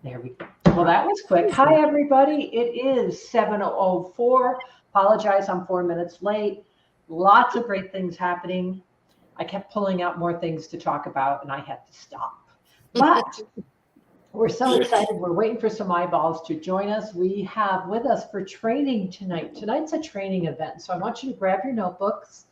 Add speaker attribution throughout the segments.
Speaker 1: There we go. Well, that was quick. Hi, everybody. It is 7:04. Apologize, I'm 4 minutes late. Lots of great things happening. I kept pulling out more things to talk about, and I had to stop. But we're so excited. We're waiting for some eyeballs to join us. We have with us for training tonight. Tonight's a training event, so I want you to grab your notebooks,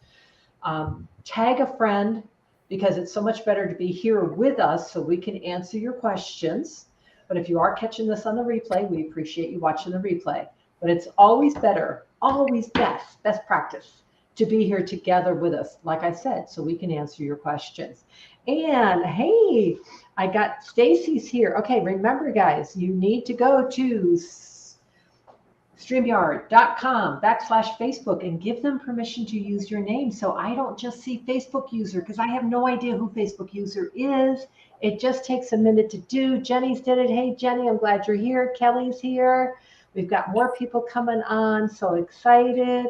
Speaker 1: tag a friend, because it's so much better to be here with us so we can answer your questions. But if you are catching this on the replay, we appreciate you watching the replay. But it's always better, always best practice to be here together with us, like I said, so we can answer your questions. And hey, I got Stacy's here. Okay, remember guys, you need to go to StreamYard.com/Facebook and give them permission to use your name. So I don't just see Facebook user, because I have no idea who Facebook user is. It just takes a minute to do. Jenny's did it. Hey, Jenny, I'm glad you're here. Kelly's here. We've got more people coming on. So excited.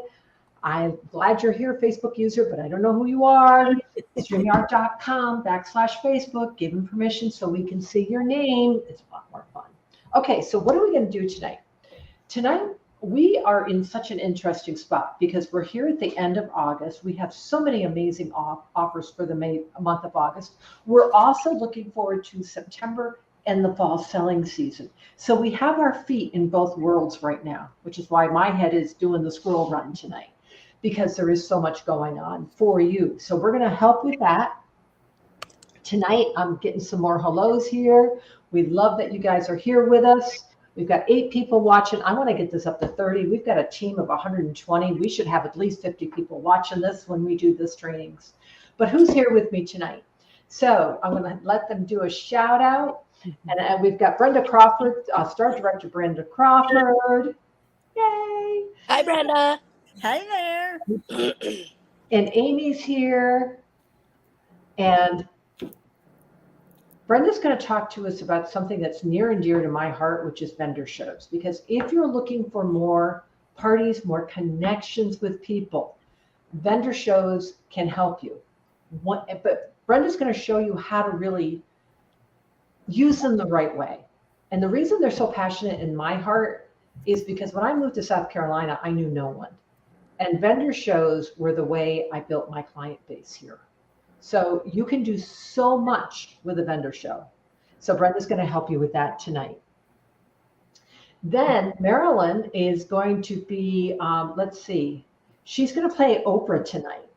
Speaker 1: I'm glad you're here, Facebook user, but I don't know who you are. StreamYard.com/Facebook. Give them permission so we can see your name. It's a lot more fun. Okay, so what are we going to do tonight? Tonight, we are in such an interesting spot because we're here at the end of August. We have so many amazing offers for the month of August. We're also looking forward to September and the fall selling season. So we have our feet in both worlds right now, which is why my head is doing the squirrel run tonight, because there is so much going on for you. So we're going to help with that. Tonight, I'm getting some more hellos here. We love that you guys are here with us. We've got 8 people watching. I want to get this up to 30. We've got a team of 120. We should have at least 50 people watching this when we do this trainings. But who's here with me tonight? So I'm going to let them do a shout out. And we've got Brenda Crawford, Star Director Brenda Crawford. Yay.
Speaker 2: Hi, Brenda.
Speaker 3: Hi there.
Speaker 1: And Amy's here. And Brenda's going to talk to us about something that's near and dear to my heart, which is vendor shows. Because if you're looking for more parties, more connections with people, vendor shows can help you. But Brenda's going to show you how to really use them the right way. And the reason they're so passionate in my heart is because when I moved to South Carolina, I knew no one. And vendor shows were the way I built my client base here. So you can do so much with a vendor show. So Brenda's going to help you with that tonight. Then Marilyn is going to be, let's see, she's going to play Oprah tonight.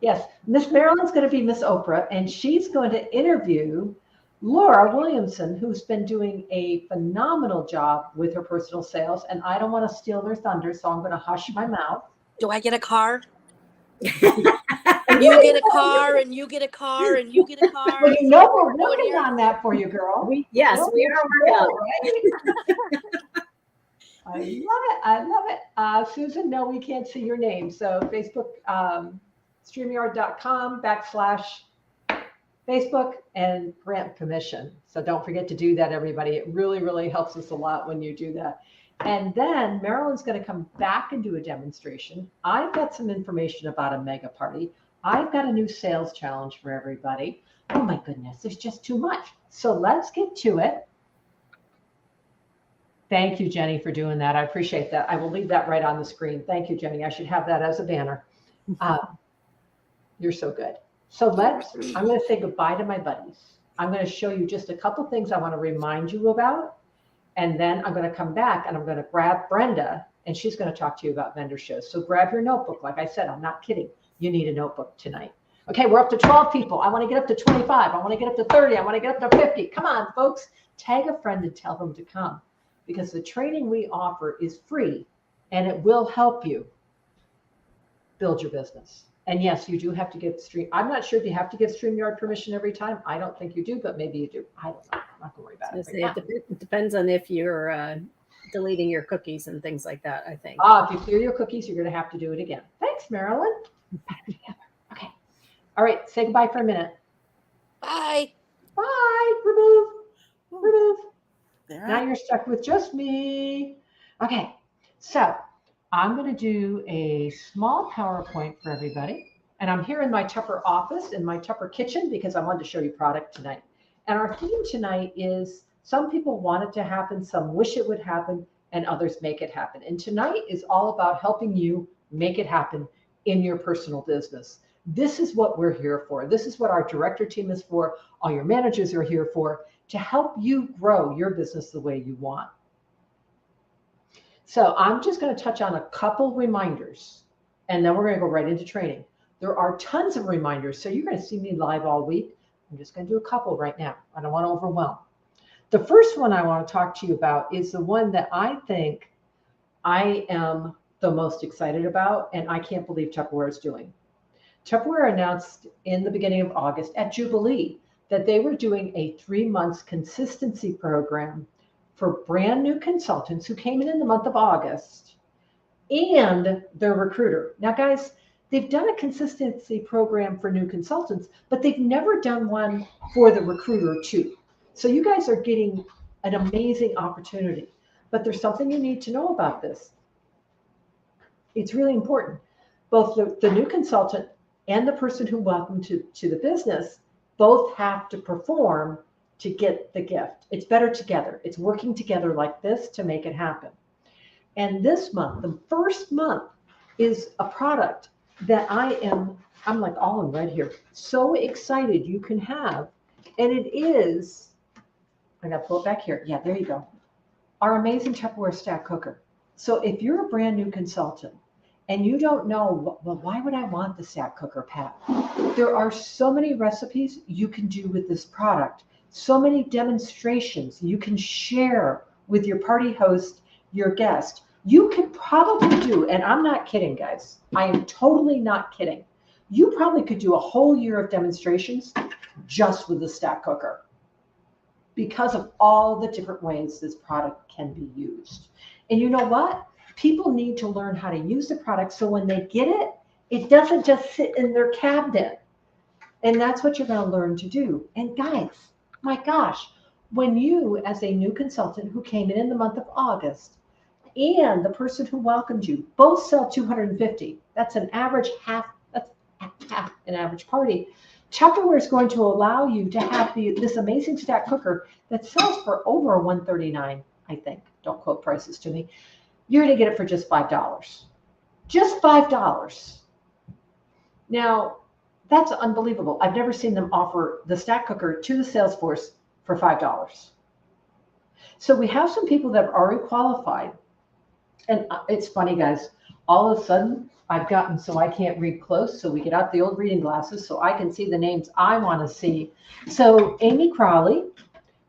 Speaker 1: Yes, Miss Marilyn's going to be Miss Oprah, and she's going to interview Laura Williamson, who's been doing a phenomenal job with her personal sales. And I don't want to steal their thunder, so I'm going to hush my mouth.
Speaker 2: Do I get a car? You get a car, and you get a car, and you get a car.
Speaker 1: Well, you know we're working on that for you, girl.
Speaker 3: We are working on
Speaker 1: it. I love it. I love it. Susan, no, we can't see your name. So Facebook, StreamYard.com/Facebook and grant permission. So don't forget to do that, everybody. It really, really helps us a lot when you do that. And then Marilyn's going to come back and do a demonstration. I've got some information about a mega party. I've got a new sales challenge for everybody. Oh my goodness, there's just too much. So let's get to it. Thank you, Jenny, for doing that. I appreciate that. I will leave that right on the screen. Thank you, Jenny. I should have that as a banner. You're so good. So I'm going to say goodbye to my buddies. I'm going to show you just a couple things I want to remind you about. And then I'm going to come back and I'm going to grab Brenda, and she's going to talk to you about vendor shows. So grab your notebook. Like I said, I'm not kidding. You need a notebook tonight. Okay, we're up to 12 people. I want to get up to 25. I want to get up to 30. I want to get up to 50. Come on, folks. Tag a friend and tell them to come, because the training we offer is free and it will help you build your business. And yes, you do have to give I'm not sure if you have to give StreamYard permission every time. I don't think you do, but maybe you do. I don't know. I'm not going to worry about it.
Speaker 3: It depends on if you're deleting your cookies and things like that, I think.
Speaker 1: If you clear your cookies, you're going to have to do it again. Thanks, Marilyn. Okay. All right. Say goodbye for a minute.
Speaker 2: Bye.
Speaker 1: Bye. Remove. Now you're stuck with just me. Okay. So I'm going to do a small PowerPoint for everybody. And I'm here in my Tupper office, in my Tupper kitchen, because I wanted to show you product tonight. And our theme tonight is some people want it to happen, some wish it would happen, and others make it happen. And tonight is all about helping you make it happen in your personal business. This is what we're here for. This is what our director team is for. All your managers are here for, to help you grow your business the way you want. So I'm just going to touch on a couple reminders, and then we're going to go right into training. There are tons of reminders, so you're going to see me live all week. I'm just going to do a couple right now. I don't want to overwhelm. The first one I want to talk to you about is the one that I think I am the most excited about, and I can't believe Tupperware is doing. Tupperware announced in the beginning of August at Jubilee that they were doing a 3-month consistency program for brand new consultants who came in the month of August and their recruiter. Now, guys, they've done a consistency program for new consultants, but they've never done one for the recruiter too. So you guys are getting an amazing opportunity, but there's something you need to know about this. It's really important. Both the new consultant and the person who welcomed to the business both have to perform to get the gift. It's better together. It's working together like this to make it happen. And this month, the first month, is a product that I'm like all in red here, so excited you can have. And it is, I gotta pull it back here. Yeah, there you go. Our amazing Tupperware stack cooker. So if you're a brand new consultant and you don't know, well, why would I want the stack cooker, Pat? There are so many recipes you can do with this product, so many demonstrations you can share with your party host, your guest. You could probably do, and I'm not kidding, guys. I am totally not kidding. You probably could do a whole year of demonstrations just with the stack cooker because of all the different ways this product can be used. And you know what? People need to learn how to use the product so when they get it, it doesn't just sit in their cabinet. And that's what you're going to learn to do. And guys, my gosh, when you, as a new consultant who came in the month of August, and the person who welcomed you both sell 250, that's an average half an average party. Tupperware is going to allow you to have this amazing stack cooker that sells for over $139, I think. Don't quote prices to me. You're going to get it for just $5. Just $5. Now, that's unbelievable. I've never seen them offer the stack cooker to the sales force for $5. So we have some people that have already qualified. And it's funny, guys, all of a sudden I've gotten so I can't read close. So we get out the old reading glasses so I can see the names I want to see. So Amy Crowley,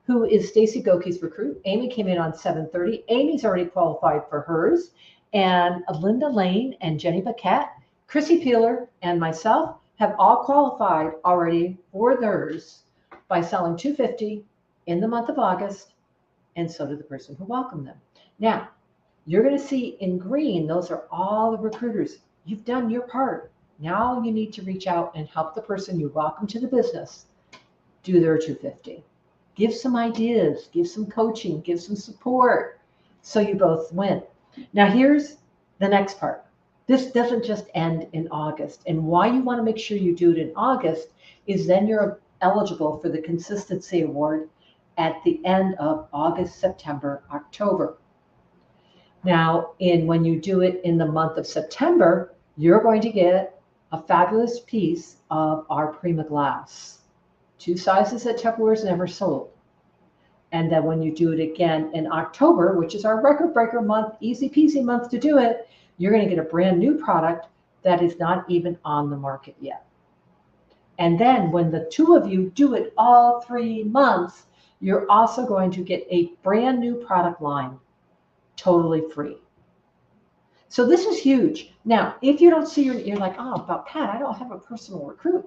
Speaker 1: who is Stacy Gokey's recruit. Amy came in on 7:30. Amy's already qualified for hers. And Linda Lane and Jenny Paquette, Chrissy Peeler, and myself have all qualified already for theirs by selling 250 in the month of August. And so did the person who welcomed them. Now, you're going to see in green, those are all the recruiters. You've done your part. Now you need to reach out and help the person you welcome to the business do their 250. Give some ideas, give some coaching, give some support so you both win. Now here's the next part. This doesn't just end in August. And why you want to make sure you do it in August is then you're eligible for the Consistency Award at the end of August, September, October. Now, when you do it in the month of September, you're going to get a fabulous piece of our Prima glass. 2 sizes that Tupperware's never sold. And then when you do it again in October, which is our record breaker month, easy peasy month to do it, you're going to get a brand new product that is not even on the market yet. And then when the 2 of you do it all 3 months, you're also going to get a brand new product line totally free. So this is huge. Now, if you don't see you're like, oh, but Pat, I don't have a personal recruit.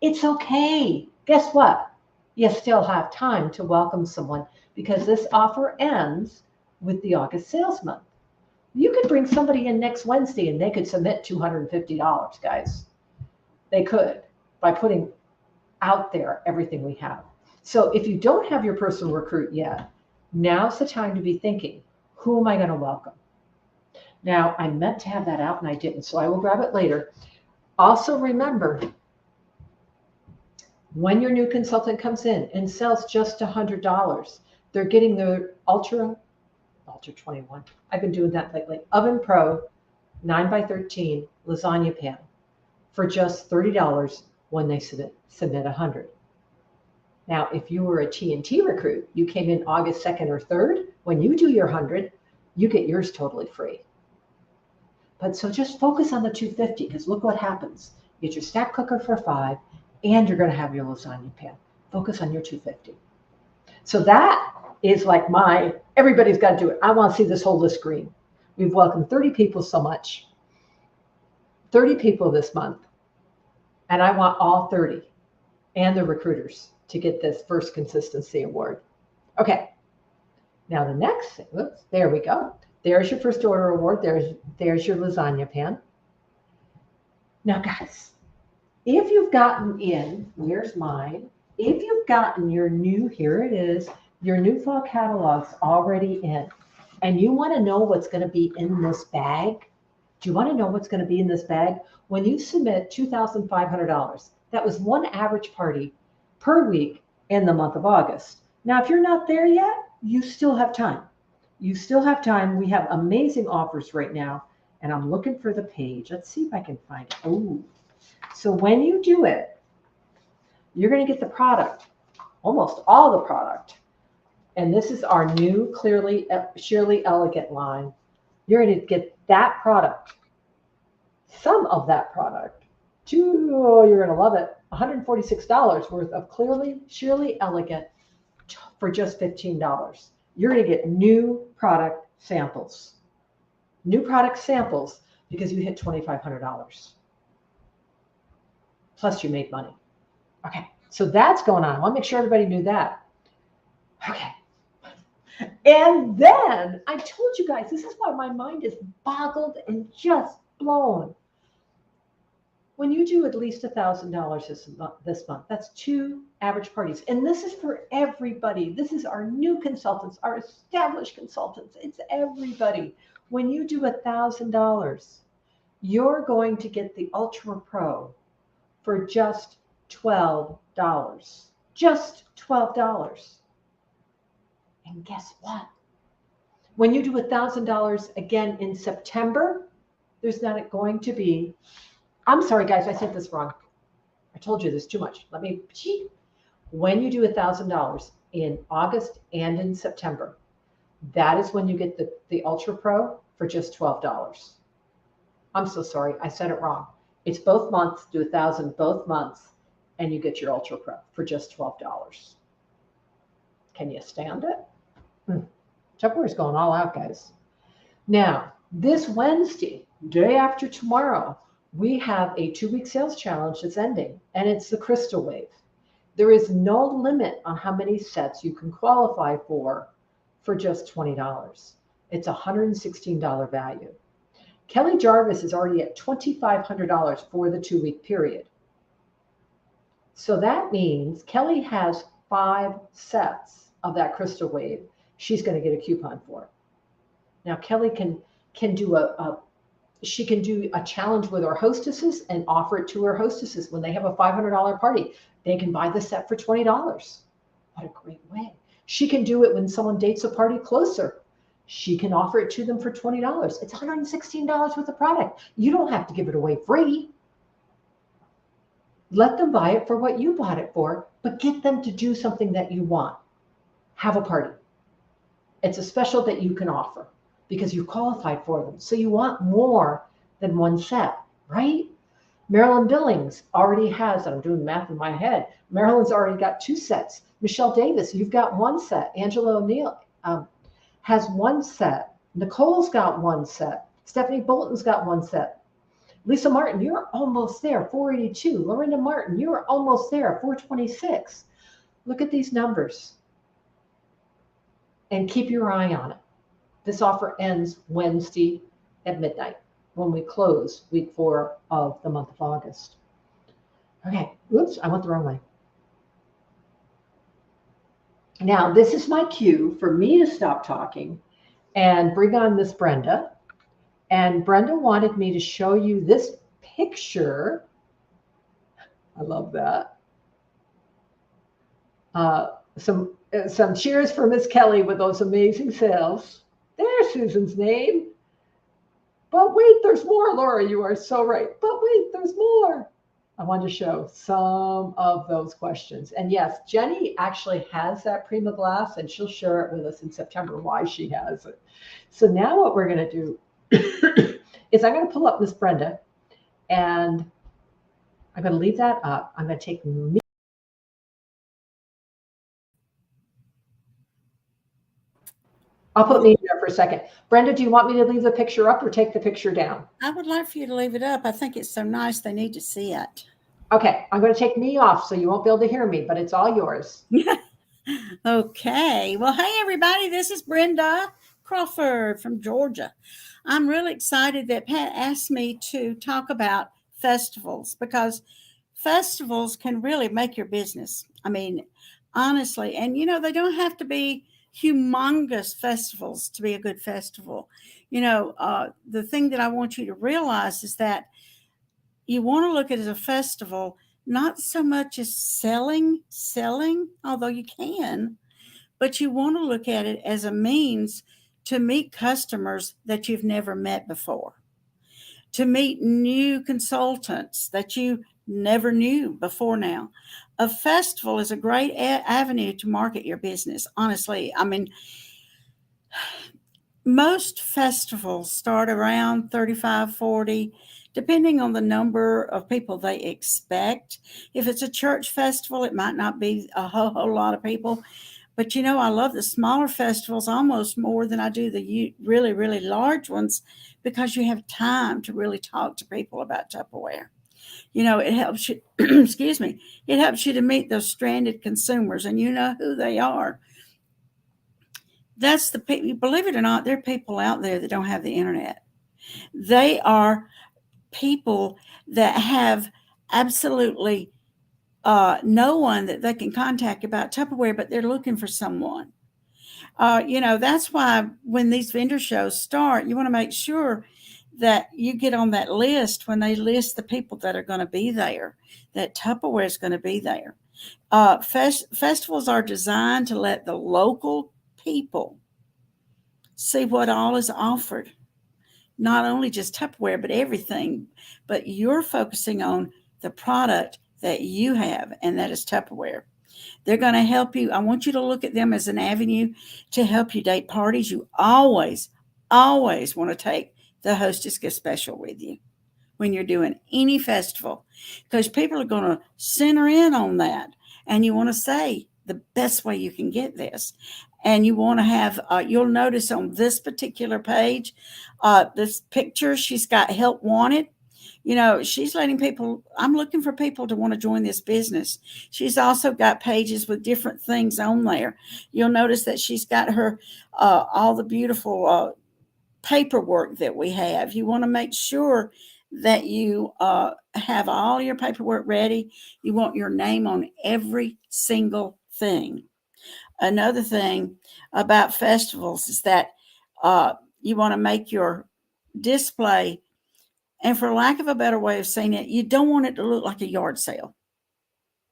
Speaker 1: It's okay. Guess what? You still have time to welcome someone because this offer ends with the August sales month. You could bring somebody in next Wednesday and they could submit $250, guys. They could by putting out there everything we have. So if you don't have your personal recruit yet, now's the time to be thinking, who am I going to welcome? Now, I meant to have that out and I didn't, so I will grab it later. Also remember, When your new consultant comes in and sells just $100, they're getting their Ultra 21. I've been doing that lately. Oven Pro 9x13 lasagna pan for just $30 when they submit 100. Now, if you were a TNT recruit, you came in August 2nd or 3rd, when you do your 100, you get yours totally free. But so just focus on the 250, because look what happens. You get your stack cooker for $5, and you're going to have your lasagna pan. Focus on your 250. So that is like everybody's got to do it. I want to see this whole list green. We've welcomed 30 people so much. 30 people this month. And I want all 30 and the recruiters to get this first consistency award. Okay. Now the next thing, there we go. There's your first order award. There's your lasagna pan. Now guys, if you've gotten in, here's mine. If you've gotten your new, here it is, your new fall catalogs already in, and you want to know what's going to be in this bag, do you want to know what's going to be in this bag? When you submit $2,500, that was one average party per week in the month of August. Now, if you're not there yet, you still have time. You still have time. We have amazing offers right now, and I'm looking for the page. Let's see if I can find it. Oh, so when you do it, you're going to get the product, almost all the product. And this is our new Sheerly Elegant line. You're going to get that product, some of that product, you're going to love it, $146 worth of Sheerly Elegant for just $15. You're going to get new product samples. New product samples because you hit $2,500. Plus you made money. Okay, so that's going on. I want to make sure everybody knew that. Okay. And then I told you guys, this is why my mind is boggled and just blown. When you do at least $1,000 this month, that's 2 average parties. And this is for everybody. This is our new consultants, our established consultants. It's everybody. When you do $1,000, you're going to get the Ultra Pro for just $12. Just $12. And guess what? When you do $1,000 again in September, there's not going to be, I'm sorry, guys, I said this wrong. I told you this too much. When you do $1,000 in August and in September, that is when you get the Ultra Pro for just $12. I'm so sorry. I said it wrong. It's both months, do 1,000 both months, and you get your Ultra Pro for just $12. Can you stand it? Tupperware's going all out, guys. Now, this Wednesday, day after tomorrow, we have a 2-week sales challenge that's ending, and it's the Crystal Wave. There is no limit on how many sets you can qualify for just $20. It's $116 value. Kelly Jarvis is already at $2,500 for the 2-week period. So that means Kelly has 5 sets of that Crystal Wave she's going to get a coupon for. Now Kelly can do she can do a challenge with our hostesses and offer it to her hostesses when they have a $500 party. They can buy the set for $20. What a great way. She can do it when someone dates a party closer. She can offer it to them for $20. It's $116 worth of product. You don't have to give it away free. Let them buy it for what you bought it for, but get them to do something that you want. Have a party. It's a special that you can offer because you qualified for them. So you want more than one set, right? Marilyn Billings already has, I'm doing math in my head, Marilyn's already got 2 sets. Michelle Davis, you've got 1 set. Angela O'Neill has 1 set. Nicole's got 1 set. Stephanie Bolton's got 1 set. Lisa Martin, you're almost there, 482. Lorinda Martin, you're almost there, 426. Look at these numbers. And keep your eye on it. This offer ends Wednesday at midnight when we close week 4 of the month of August. Okay, oops, I went the wrong way. Now, this is my cue for me to stop talking and bring on Miss Brenda. And Brenda wanted me to show you this picture. I love that. Some cheers for Miss Kelly with those amazing sales. There's Susan's name. But wait, there's more, Laura. You are so right. But wait, there's more. I wanted to show some of those questions. And yes, Jenny actually has that Prima glass, and she'll share it with us in September why she has it. So now what we're going to do is I'm going to pull up Miss Brenda, and I'm going to leave that up. I'm going to take me. I'll put me there for a second. Brenda, do you want me to leave the picture up or take the picture down?
Speaker 4: I would like for you to leave it up. I think it's so nice. They need to see it.
Speaker 1: Okay, I'm going to take me off so you won't be able to hear me, but it's all yours.
Speaker 4: Okay. Well, hey, everybody. This is Brenda Crawford from Georgia. I'm really excited that Pat asked me to talk about festivals because festivals can really make your business. I mean, honestly, and they don't have to be humongous festivals to be a good festival. The thing that I want you to realize is that you want to look at it as a festival, not so much as selling, although you can, but you want to look at it as a means to meet customers that you've never met before, to meet new consultants that you never knew before now. A festival is a great avenue to market your business. Honestly, I mean, most festivals start around 35, 40, depending on the number of people they expect. If it's a church festival, it might not be a whole lot of people. But I love the smaller festivals almost more than I do the really, really large ones because you have time to really talk to people about Tupperware. It helps you, excuse me, it helps you to meet those stranded consumers and you know who they are. That's the people, believe it or not, there are people out there that don't have the internet. They are people that have absolutely no one that they can contact about Tupperware, but they're looking for someone. That's why when these vendor shows start, you want to make sure that you get on that list when they list the people that are going to be there, that Tupperware is going to be there. Festivals are designed to let the local people see what all is offered, not only just Tupperware, but everything. But you're focusing on the product that you have, and that is Tupperware. They're going to help you. I want you to look at them as an avenue to help you date parties. You always want to take the hostess gift special with you when you're doing any festival, because people are going to center in on that. And you want to say the best way you can get this. And you want to have, you'll notice on this particular page, this picture, she's got help wanted. She's letting people, I'm looking for people to want to join this business. She's also got pages with different things on there. You'll notice that she's got her, all the beautiful paperwork that we have. You want to make sure that you have all your paperwork ready. You want your name on every single thing. Another thing about festivals is that you want to make your display, and for lack of a better way of saying it, you don't want it to look like a yard sale.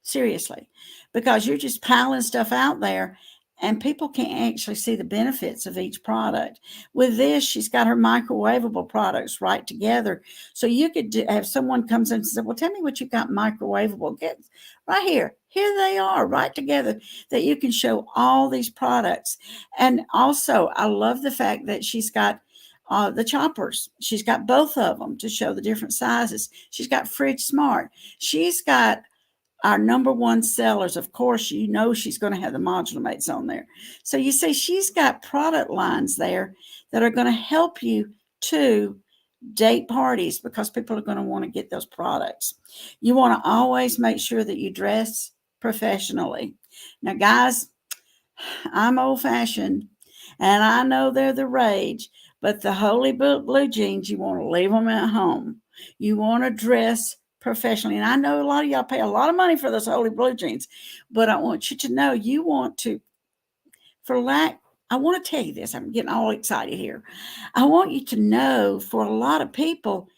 Speaker 4: Seriously, because you're just piling stuff out there and people can't actually see the benefits of each product. With this, she's got her microwavable products right together. So you could have someone comes in and says, well, tell me what you got microwavable. Get right here. Here they are right together that you can show all these products. And also, I love the fact that she's got the choppers. She's got both of them to show the different sizes. She's got Fridge Smart. She's got our number one sellers. Of course, she's going to have the modular mates on there. So you see, she's got product lines there that are going to help you to date parties because people are going to want to get those products. You want to always make sure that you dress professionally. Now, guys, I'm old fashioned and I know they're the rage, but the holy blue jeans, you want to leave them at home. You want to dress professionally. And I know a lot of y'all pay a lot of money for those holy blue jeans, but I want you to know you want to, I want to tell you this. I'm getting all excited here. I want you to know for a lot of people,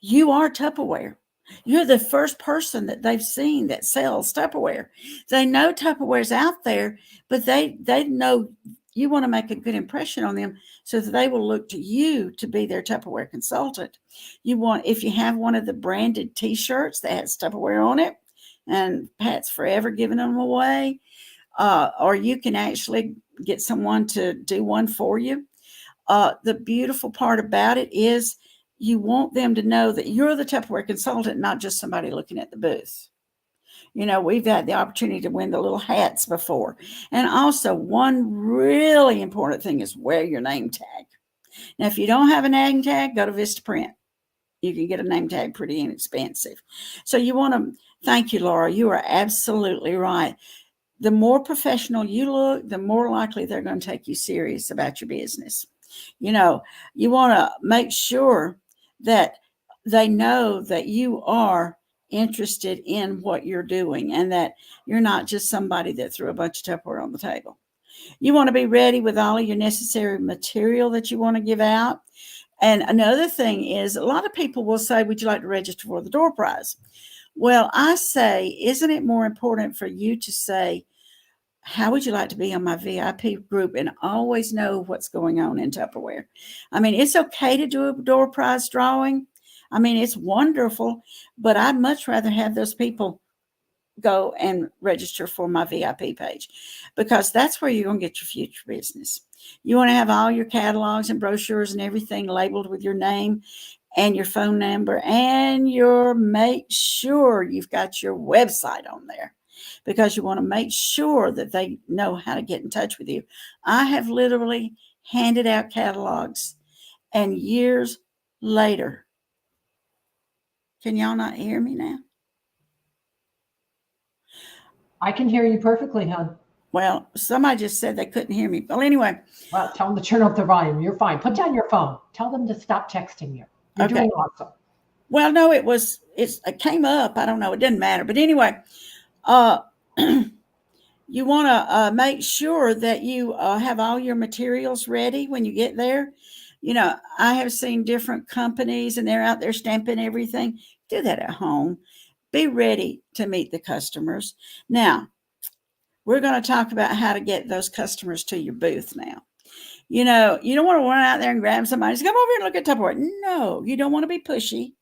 Speaker 4: you are Tupperware. You're the first person that they've seen that sells Tupperware. They know Tupperware's out there, but they know you want to make a good impression on them so that they will look to you to be their Tupperware consultant. You want, if you have one of the branded t-shirts that has Tupperware on it, and Pat's forever giving them away, or you can actually get someone to do one for you. The beautiful part about it is you want them to know that you're the Tupperware consultant, not just somebody looking at the booth. You know, we've had the opportunity to win the little hats before. And also, one really important thing is wear your name tag. Now, if you don't have a name tag, go to Vistaprint. You can get a name tag pretty inexpensive. So you want to, thank you, Laura. You are absolutely right. The more professional you look, the more likely they're going to take you serious about your business. You know, you want to make sure that they know that you are interested in what you're doing and that you're not just somebody that threw a bunch of Tupperware on the table. You want to be ready with all of your necessary material that you want to give out. And another thing is, a lot of people will say, would you like to register for the door prize? Well, I say, isn't it more important for you to say, how would you like to be on my VIP group and always know what's going on in Tupperware? I mean, it's okay to do a door prize drawing. I mean, it's wonderful, but I'd much rather have those people go and register for my VIP page, because that's where you're going to get your future business. You want to have all your catalogs and brochures and everything labeled with your name and your phone number, and make sure you've got your website on there, because you want to make sure that they know how to get in touch with you. I have literally handed out catalogs, and years later, can y'all not hear me now?
Speaker 1: I can hear you perfectly, hon.
Speaker 4: Well, somebody just said they couldn't hear me. Well, anyway.
Speaker 1: Well, tell them to turn up the volume. You're fine. Put down your phone. Tell them to stop texting you. You're
Speaker 4: Okay.
Speaker 1: doing awesome.
Speaker 4: Well, no, it came up. I don't know. It didn't matter. But anyway, you want to make sure that you have all your materials ready when you get there. You know, I have seen different companies and they're out there stamping everything. Do that at home. Be ready to meet the customers. Now, we're going to talk about how to get those customers to your booth now. You know, you don't want to run out there and grab somebody. Just come over here and look at Tupperware. No, you don't want to be pushy.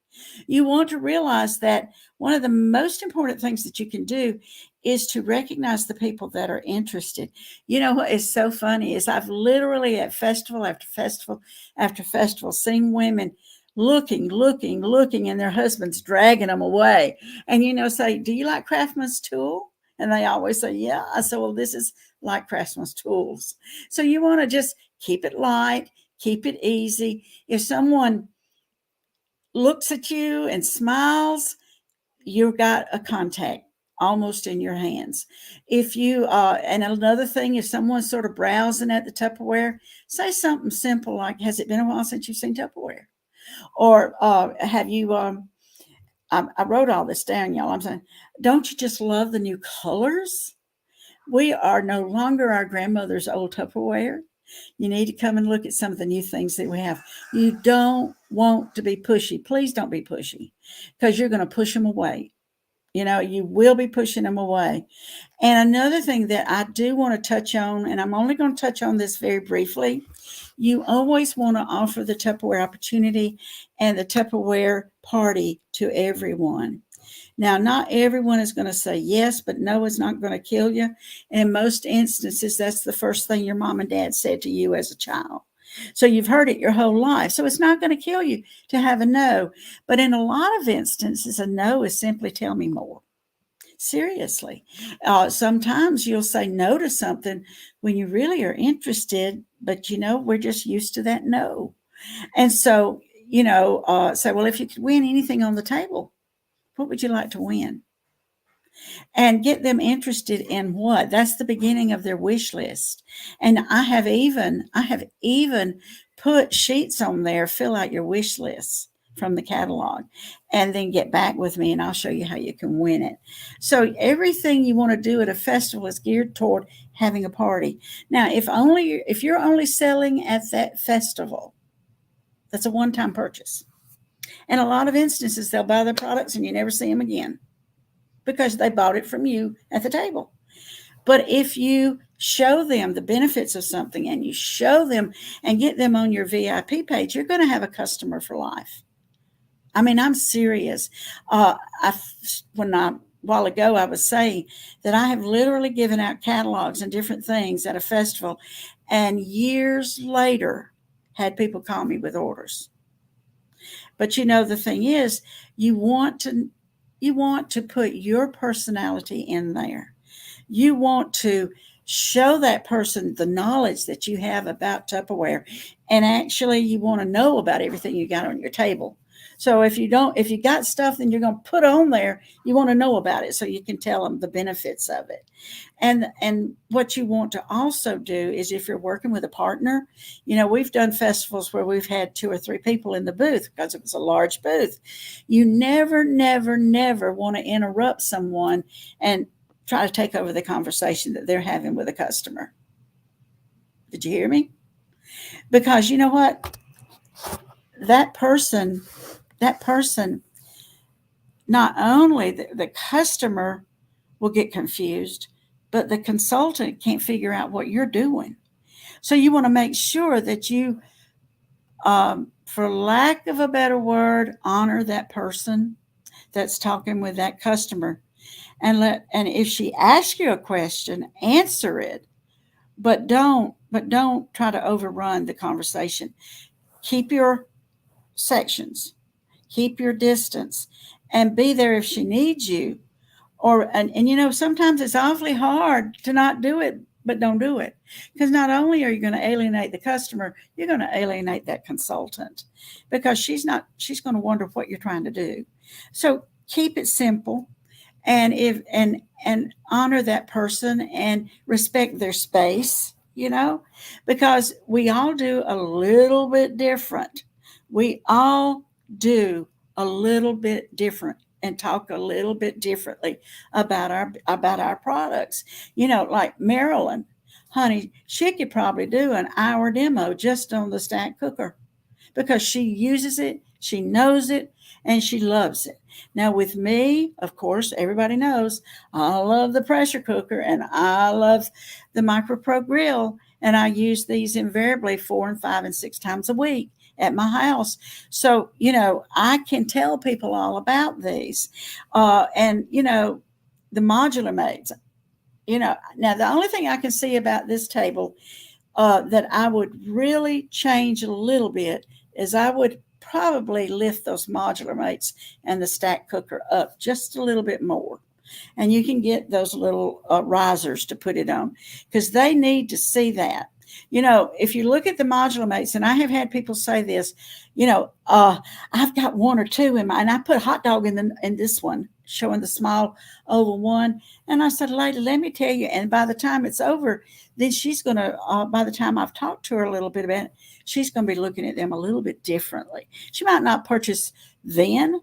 Speaker 4: You want to realize that one of the most important things that you can do is to recognize the people that are interested. You know what is so funny is I've literally at festival after festival after festival seen women looking, and their husbands dragging them away. And, you know, say, do you like Craftsman's tool? And they always say, yeah. I said, well, this is like Craftsman's tools. So you want to just keep it light, keep it easy. If someone looks at you and smiles, you've got a contact almost in your hands. If you, and another thing, if someone's sort of browsing at the Tupperware, say something simple like, has it been a while since you've seen Tupperware? Or have you, I wrote all this down, y'all. I'm saying, don't you just love the new colors? We are no longer our grandmother's old Tupperware. You need to come and look at some of the new things that we have. You don't want to be pushy. Please don't be pushy, because you're going to push them away. You know, you will be pushing them away. And another thing that I do want to touch on, and I'm only going to touch on this very briefly, you always want to offer the Tupperware opportunity and the Tupperware party to everyone. Now, not everyone is going to say yes, but no is not going to kill you. In most instances, that's the first thing your mom and dad said to you as a child. So you've heard it your whole life. So it's not going to kill you to have a no. But in a lot of instances, a no is simply tell me more. Seriously. Sometimes you'll say no to something when you really are interested, but, you know, we're just used to that no. And so, you know, say, well, if you could win anything on the table, what would you like to win? And get them interested in what? That's the beginning of their wish list. And I have even put sheets on there, fill out your wish lists from the catalog, and then get back with me and I'll show you how you can win it. So everything you want to do at a festival is geared toward having a party. Now, if you're only selling at that festival, that's a one-time purchase. In a lot of instances, they'll buy the products and you never see them again because they bought it from you at the table. But if you show them the benefits of something and you show them and get them on your VIP page, you're going to have a customer for life. I mean, I'm serious. A while ago, I was saying that I have literally given out catalogs and different things at a festival, and years later had people call me with orders. But the thing is, you want to put your personality in there. You want to show that person the knowledge that you have about Tupperware, and actually you want to know about everything you got on your table. So if you got stuff that you're going to put on there, you want to know about it so you can tell them the benefits of it. And what you want to also do is, if you're working with a partner, we've done festivals where we've had 2 or 3 people in the booth because it was a large booth. You never, never, never want to interrupt someone and try to take over the conversation that they're having with a customer. Did you hear me? Because you know what? That person, not only the customer will get confused, but the consultant can't figure out what you're doing. So you want to make sure that you, for lack of a better word, honor that person that's talking with that customer. And if she asks you a question, answer it, but don't try to overrun the conversation. Keep your sections, keep your distance, and be there if she needs you. And sometimes it's awfully hard to not do it, but don't do it, because not only are you going to alienate the customer, you're going to alienate that consultant, because she's going to wonder what you're trying to do. So keep it simple. And honor that person and respect their space, because we all do a little bit different. We all do a little bit different and talk a little bit differently about our products. Like Marilyn, honey, she could probably do an hour demo just on the stack cooker because she uses it, she knows it, and she loves it. Now with me, of course, everybody knows I love the pressure cooker and I love the MicroPro grill, and I use these invariably 4 and 5 and 6 times a week at my house. So, I can tell people all about these. And the modular maids, now the only thing I can see about this table that I would really change a little bit is I would probably lift those modular mates and the stack cooker up just a little bit more. And you can get those little risers to put it on, because they need to see that. If you look at the modular mates, and I have had people say this, I've got 1 or 2 in my, and I put hot dog in this one, showing the small oval one. And I said, lady, let me tell you. And by the time it's over, then she's going to, by the time I've talked to her a little bit about it, she's going to be looking at them a little bit differently. She might not purchase then,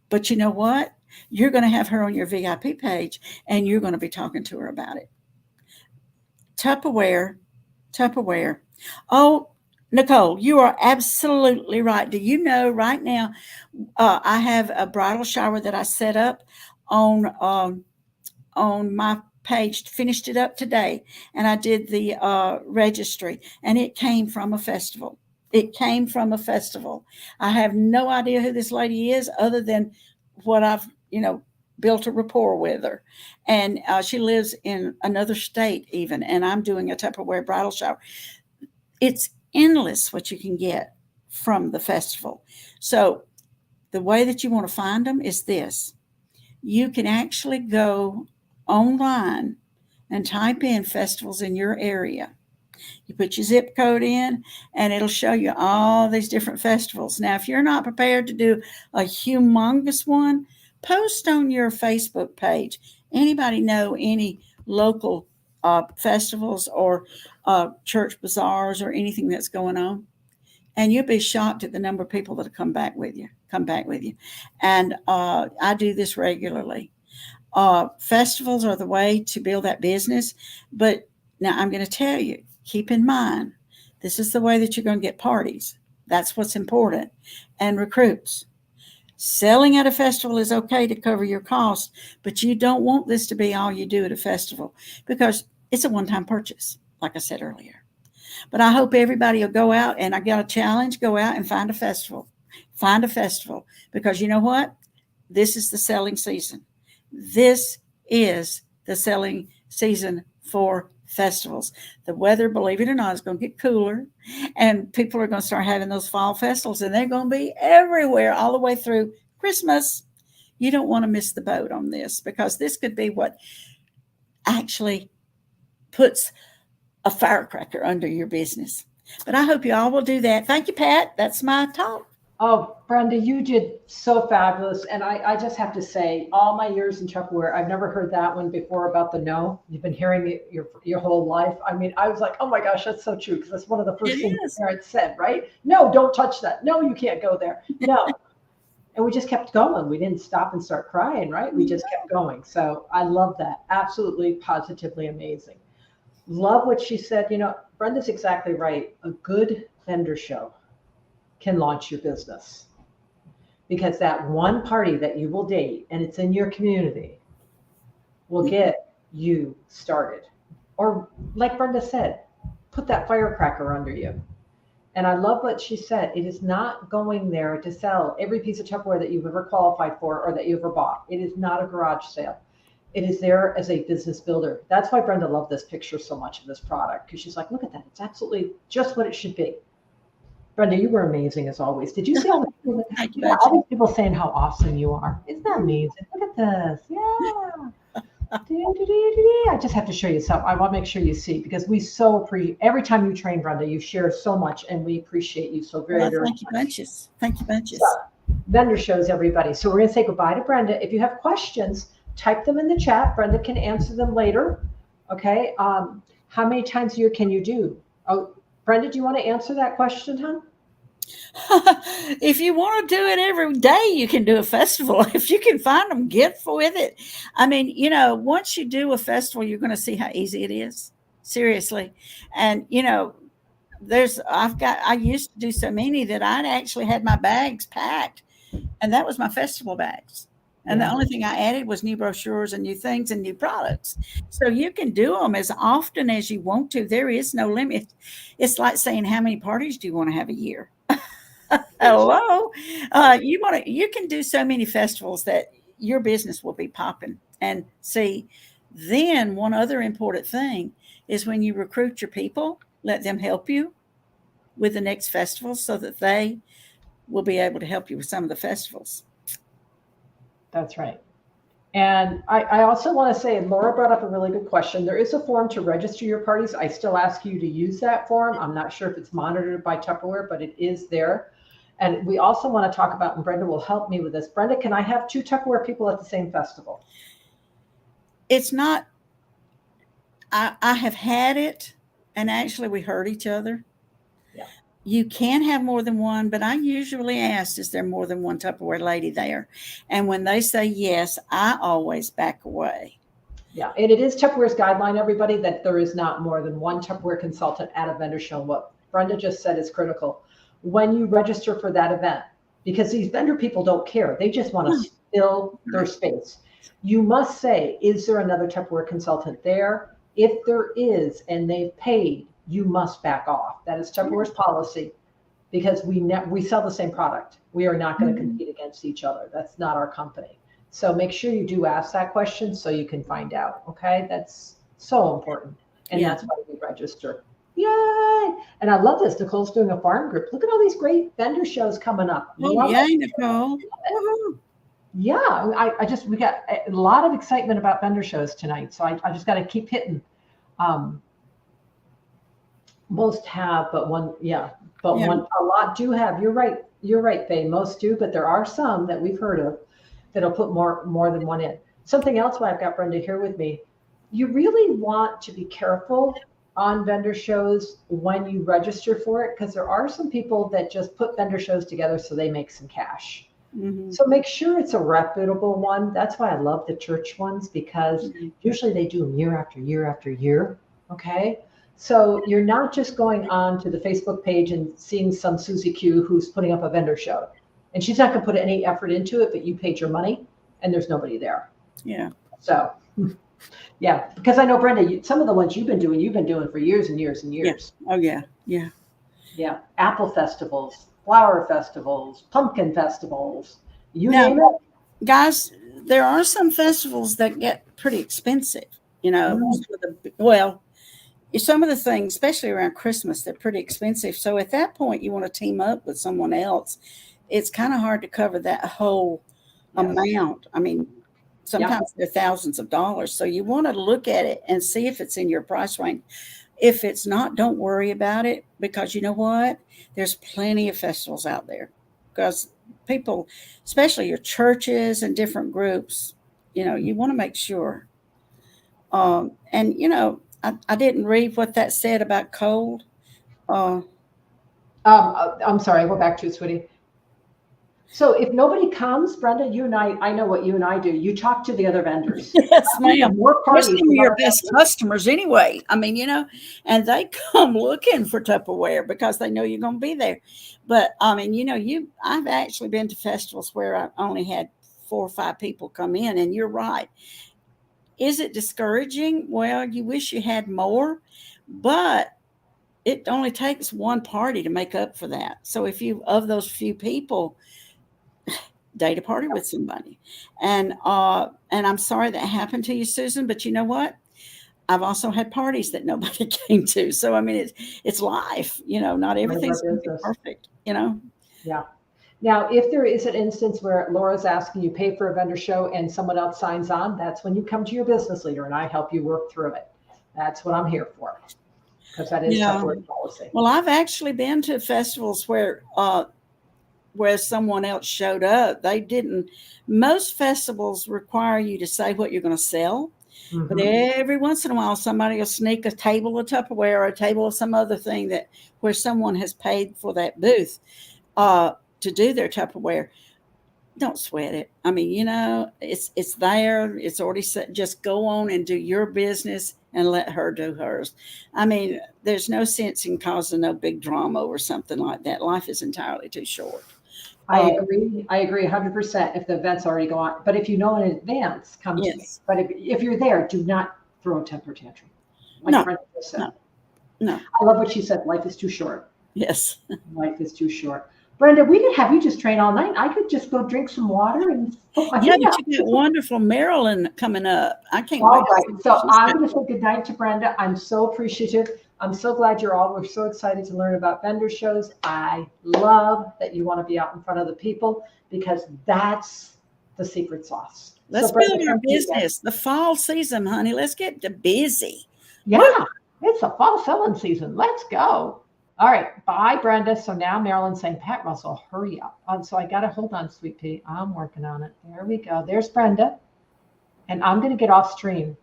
Speaker 4: but you know what? You're going to have her on your VIP page and you're going to be talking to her about it. Tupperware. Oh, Nicole, you are absolutely right. Do you know right now, I have a bridal shower that I set up on my page, finished it up today, and I did the registry, and it came from a festival. I have no idea who this lady is other than what I've, built a rapport with her. And she lives in another state even, and I'm doing a Tupperware bridal shower. It's endless what you can get from the festival. So the way that you want to find them is this. You can actually go online and type in festivals in your area. You put your zip code in and it'll show you all these different festivals. Now, if you're not prepared to do a humongous one, post on your Facebook page. Anybody know any local festivals or church bazaars or anything that's going on? And you'll be shocked at the number of people that come back with you. And I do this regularly. Festivals are the way to build that business. But now I'm going to tell you, keep in mind, this is the way that you're going to get parties. That's what's important. And recruits. Selling at a festival is okay to cover your costs, but you don't want this to be all you do at a festival because it's a one-time purchase, like I said earlier. But I hope everybody will go out, and I got a challenge, go out and find a festival. Find a festival, because you know what? This is the selling season. This is the selling season for festivals. The weather, believe it or not, is going to get cooler, and people are going to start having those fall festivals, and they're going to be everywhere all the way through Christmas. You don't want to miss the boat on this, because this could be what actually puts a firecracker under your business. But I hope you all will do that. Thank you, Pat. That's my talk.
Speaker 1: Oh, Brenda, you did so fabulous. And I just have to say, all my years in Tupperware, I've never heard that one before about the no. You've been hearing it your whole life. I mean, I was like, oh my gosh, that's so true. Because that's one of the first things parents said, right? No, don't touch that. No, you can't go there. No. And we just kept going. We didn't stop and start crying, right? We just kept going. So I love that. Absolutely, positively amazing. Love what she said. You know, Brenda's exactly right. A good vendor show can launch your business, because that one party that you will date and it's in your community will get you started. Or like Brenda said, put that firecracker under you. And I love what she said. It is not going there to sell every piece of Tupperware that you've ever qualified for or that you ever bought. It is not a garage sale. It is there as a business builder. That's why Brenda loved this picture so much of this product, because she's like, look at that. It's absolutely just what it should be. Brenda, you were amazing as always. Did you see all the people, all these people saying how awesome you are? Isn't that amazing? Look at this. Yeah. I just have to show you something. I want to make sure you see, because we so appreciate every time you train, Brenda, you share so much, and we appreciate you so very, very much.
Speaker 4: Thank you bunches. Thank you bunches.
Speaker 1: So, vendor shows, everybody. So we're going to say goodbye to Brenda. If you have questions, type them in the chat. Brenda can answer them later. Okay. How many times a year can you do? Oh, Brenda, do you want to answer that question, hon?
Speaker 4: If you want to do it every day, you can do a festival. If you can find them, get with it. I mean, you know, once you do a festival, you're going to see how easy it is. Seriously. And, you know, I used to do so many that I'd actually had my bags packed, and that was my festival bags. And the only thing I added was new brochures and new things and new products. So you can do them as often as you want to. There is no limit. It's like saying, how many parties do you want to have a year? Hello. You can do so many festivals that your business will be popping. And see, then one other important thing is when you recruit your people, let them help you with the next festival so that they will be able to help you with some of the festivals.
Speaker 1: That's right. And I also want to say, Laura brought up a really good question. There is a form to register your parties. I still ask you to use that form. I'm not sure if it's monitored by Tupperware, but it is there. And we also want to talk about, and Brenda will help me with this. Brenda, can I have 2 Tupperware people at the same festival?
Speaker 4: It's not, I have had it, and actually we hurt each other.
Speaker 1: Yeah.
Speaker 4: You can have more than one, but I usually ask, is there more than one Tupperware lady there? And when they say yes, I always back away.
Speaker 1: Yeah, and it is Tupperware's guideline, everybody, that there is not more than one Tupperware consultant at a vendor show. What Brenda just said is critical. When you register for that event, because these vendor people don't care. They just want to fill their space. You must say, is there another Tupperware consultant there? If there is, and they've paid, you must back off. That is Tupperware's policy, because we sell the same product. We are not going to compete against each other. That's not our company. So make sure you do ask that question so you can find out. Okay, that's so important, and that's why we register. Yay! And I love this. Nicole's doing a farm group. Look at all these great vendor shows coming up.
Speaker 4: Oh, yay, Nicole!
Speaker 1: Yeah, we got a lot of excitement about vendor shows tonight. So I just got to keep hitting. Most have, but one, one, a lot do have. You're right, Faye. Most do, but there are some that we've heard of that'll put more than one in. Something else why I've got Brenda here with me. You really want to be careful on vendor shows when you register for it, because there are some people that just put vendor shows together so they make some cash. Mm-hmm. So make sure it's a reputable one. That's why I love the church ones, because usually they do them year after year after year. Okay. So you're not just going on to the Facebook page and seeing some Susie Q who's putting up a vendor show. And she's not going to put any effort into it, but you paid your money and there's nobody there.
Speaker 4: Yeah.
Speaker 1: So, yeah, because I know, Brenda, some of the ones you've been doing for years and years and years.
Speaker 4: Oh, yeah. Yeah.
Speaker 1: Yeah. Apple festivals, flower festivals, pumpkin festivals, you
Speaker 4: Now,
Speaker 1: name it.
Speaker 4: guys, there are some festivals that get pretty expensive, you know. Some of the things, especially around Christmas, they're pretty expensive. So at that point, you want to team up with someone else. It's kind of hard to cover that whole amount. I mean, sometimes they're thousands of dollars. So you want to look at it and see if it's in your price range. If it's not, don't worry about it, because you know what? There's plenty of festivals out there, because people, especially your churches and different groups, you know, you want to make sure. And, you know, I didn't read what that said about cold.
Speaker 1: I'm sorry, go back to it, sweetie. So if nobody comes, Brenda, you and I know what you and I do. You talk to the other vendors.
Speaker 4: Yes, ma'am.
Speaker 1: More parties.
Speaker 4: Some of your best customers anyway. I mean, you know, and they come looking for Tupperware because they know you're going to be there. But I mean, you know, I've actually been to festivals where I only had 4 or 5 people come in, and you're right. Is it discouraging? Well, you wish you had more, but it only takes one party to make up for that. So if you, of those few people, date a party with somebody. And I'm sorry that happened to you, Susan, but you know what? I've also had parties that nobody came to. So I mean, it's life, you know, not everything's going to be perfect, you know?
Speaker 1: Yeah. Now, if there is an instance where Laura's asking you pay for a vendor show and someone else signs on, that's when you come to your business leader and I help you work through it. That's what I'm here for, because that is Tupperware policy.
Speaker 4: Well, I've actually been to festivals where someone else showed up. They didn't. Most festivals require you to say what you're going to sell. Mm-hmm. But every once in a while, somebody will sneak a table of Tupperware or a table of some other thing where someone has paid for that booth to do their Tupperware. Don't sweat it. I mean, you know, it's there. It's already set. Just go on and do your business and let her do hers. I mean, there's no sense in causing no big drama over something like that. Life is entirely too short.
Speaker 1: I agree 100% if the event's already go on. But if you know in advance, come to me. But if you're there, do not throw a temper tantrum. Like Brenda said.
Speaker 4: No.
Speaker 1: I love what she said. Life is too short.
Speaker 4: Yes.
Speaker 1: Life is too short. Brenda, we didn't have you just train all night. I could just go drink some water and put my
Speaker 4: but you got wonderful Marilyn coming up. I can't wait.
Speaker 1: All right. So I'm going to say goodnight to Brenda. I'm so appreciative. I'm so glad we're so excited to learn about vendor shows. I love that you want to be out in front of the people, because that's the secret sauce.
Speaker 4: Let's build our business. The fall season, honey. Let's get busy.
Speaker 1: Yeah, it's a fall selling season. Let's go. All right. Bye, Brenda. So now Marilyn's saying, Pat Russell, hurry up. So I got to hold on, sweet pea. I'm working on it. There we go. There's Brenda. And I'm going to get off stream.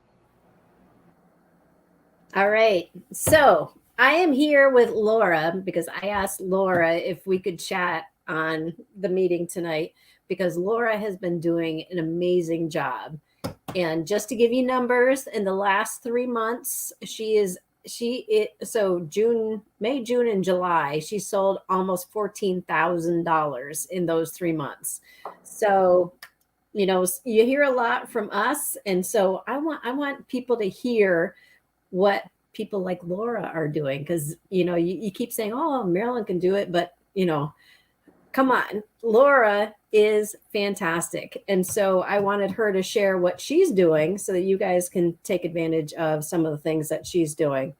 Speaker 3: All right. So I am here with Laura because I asked Laura if we could chat on the meeting tonight, because Laura has been doing an amazing job. And just to give you numbers, in the last 3 months, so May, June, and July, she sold almost $14,000 in those 3 months. So, you know, you hear a lot from us. And so I want people to hear what people like Laura are doing. Because, you know, you keep saying, oh, Marilyn can do it. But, you know, come on, Laura is fantastic. And so I wanted her to share what she's doing so that you guys can take advantage of some of the things that she's doing.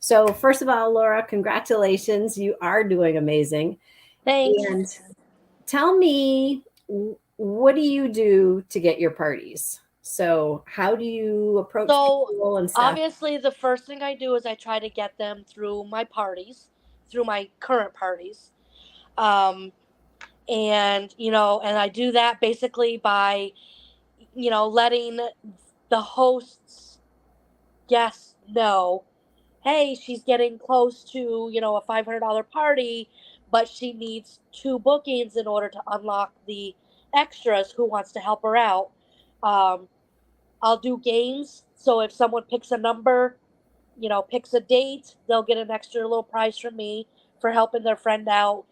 Speaker 3: So first of all, Laura, congratulations. You are doing amazing.
Speaker 2: Thanks.
Speaker 3: And tell me, what do you do to get your parties? So how do you approach people and stuff?
Speaker 2: Obviously, the first thing I do is I try to get them through my parties, through my current parties. And, you know, and I do that basically by, you know, letting the host's guests know, hey, she's getting close to, you know, a $500 party, but she needs 2 bookings in order to unlock the extras. Who wants to help her out? I'll do games. So if someone picks a number, picks a date, they'll get an extra little prize from me for helping their friend out.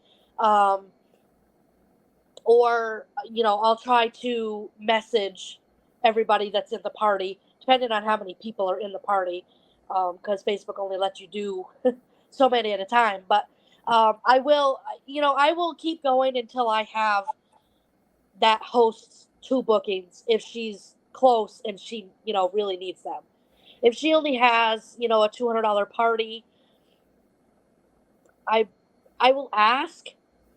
Speaker 2: Or I'll try to message everybody that's in the party, depending on how many people are in the party, because Facebook only lets you do so many at a time. But I will keep going until I have that host's 2 bookings if she's close and she really needs them. If she only has a $200 party, I will ask,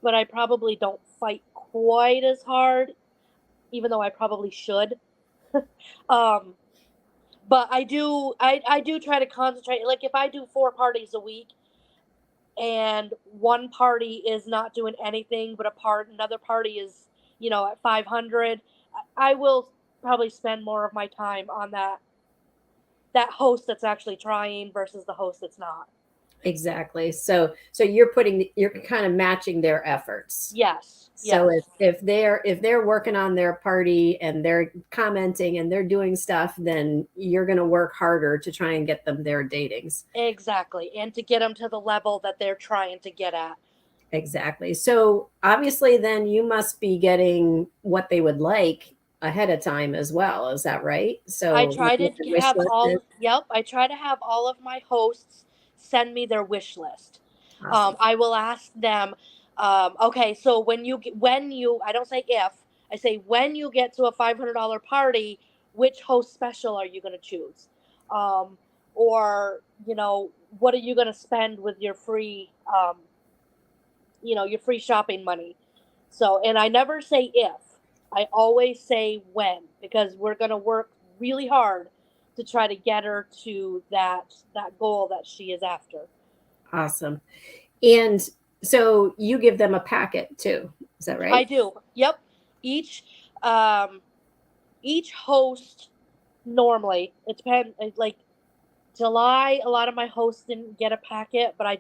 Speaker 2: but I probably don't fight quite as hard, even though I probably should. um, but I do try to concentrate. Like if I do 4 parties a week and one party is not doing anything, but another party is at 500, I will probably spend more of my time on that host that's actually trying versus the host that's not.
Speaker 3: Exactly. So you're kind of matching their efforts.
Speaker 2: Yes.
Speaker 3: So
Speaker 2: yes.
Speaker 3: if they're working on their party and they're commenting and they're doing stuff, then you're going to work harder to try and get them their datings.
Speaker 2: Exactly. And to get them to the level that they're trying to get at.
Speaker 3: Exactly. So obviously then you must be getting what they would like ahead of time as well. Is that right? So
Speaker 2: I try to have I try to have all of my hosts send me their wish list.
Speaker 3: Awesome.
Speaker 2: I will ask them, okay, so when you, I don't say if, I say when you get to a $500 party, which host special are you going to choose? Or, what are you going to spend with your free, your free shopping money? So, and I never say if, I always say when, because we're going to work really hard to try to get her to that goal that she is after.
Speaker 3: Awesome. And so you give them a packet too. Is that right?
Speaker 2: I do. Yep. Each host, normally, it depends, like July, a lot of my hosts didn't get a packet, but I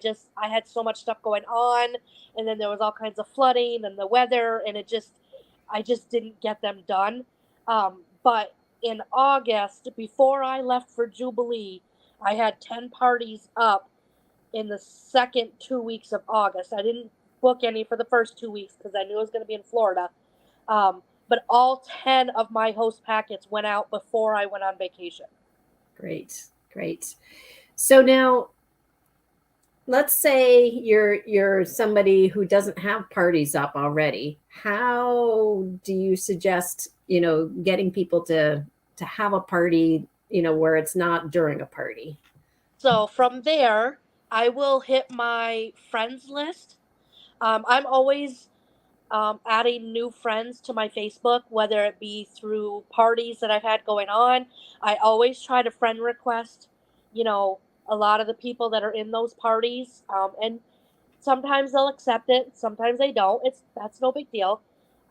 Speaker 2: had so much stuff going on, and then there was all kinds of flooding and the weather, and I just didn't get them done. But in August, before I left for Jubilee, I had 10 parties up in the second 2 weeks of August. I didn't book any for the first 2 weeks because I knew I was going to be in Florida. But all 10 of my host packets went out before I went on vacation.
Speaker 3: Great. So now, let's say you're somebody who doesn't have parties up already. How do you suggest, getting people to have a party, where it's not during a party?
Speaker 2: So from there, I will hit my friends list. I'm always adding new friends to my Facebook, whether it be through parties that I've had going on. I always try to friend request, a lot of the people that are in those parties. And sometimes they'll accept it, sometimes they don't. That's no big deal.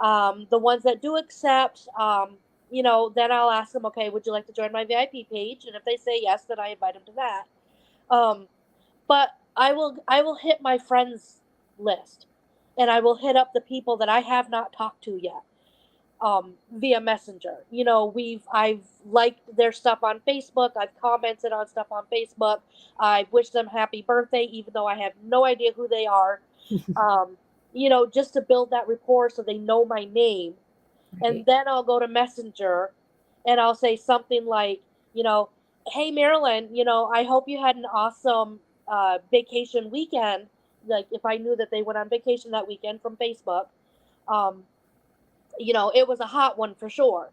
Speaker 2: The ones that do accept, then I'll ask them, okay, would you like to join my VIP page? And if they say yes, then I invite them to that. But I will hit my friends list, and I will hit up the people that I have not talked to yet, via Messenger. I've liked their stuff on Facebook. I've commented on stuff on Facebook. I've wished them happy birthday, even though I have no idea who they are. Just to build that rapport so they know my name.
Speaker 3: Right.
Speaker 2: And then I'll go to Messenger and I'll say something like, hey, Marilyn, I hope you had an awesome vacation weekend. Like if I knew that they went on vacation that weekend from Facebook, it was a hot one for sure.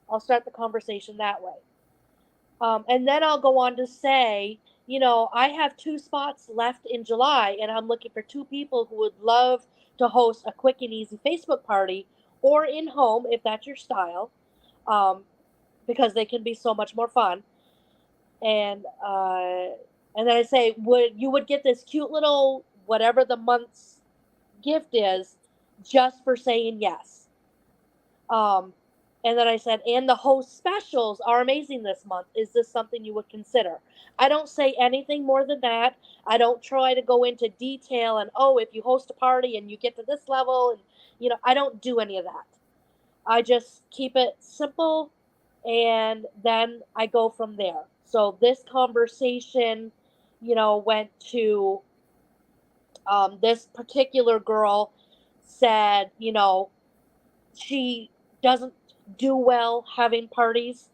Speaker 2: I'll start the conversation that way. And then I'll go on to say, I have 2 spots left in July, and I'm looking for 2 people who would love to host a quick and easy Facebook party or in home, if that's your style, because they can be so much more fun. And then I say, you would get this cute little, whatever the month's gift is, just for saying yes. And then I said, and the host specials are amazing this month. Is this something you would consider? I don't say anything more than that. I don't try to go into detail and, if you host a party and you get to this level, and I don't do any of that. I just keep it simple, and then I go from there. So this conversation, went to this particular girl said, she doesn't do well having parties.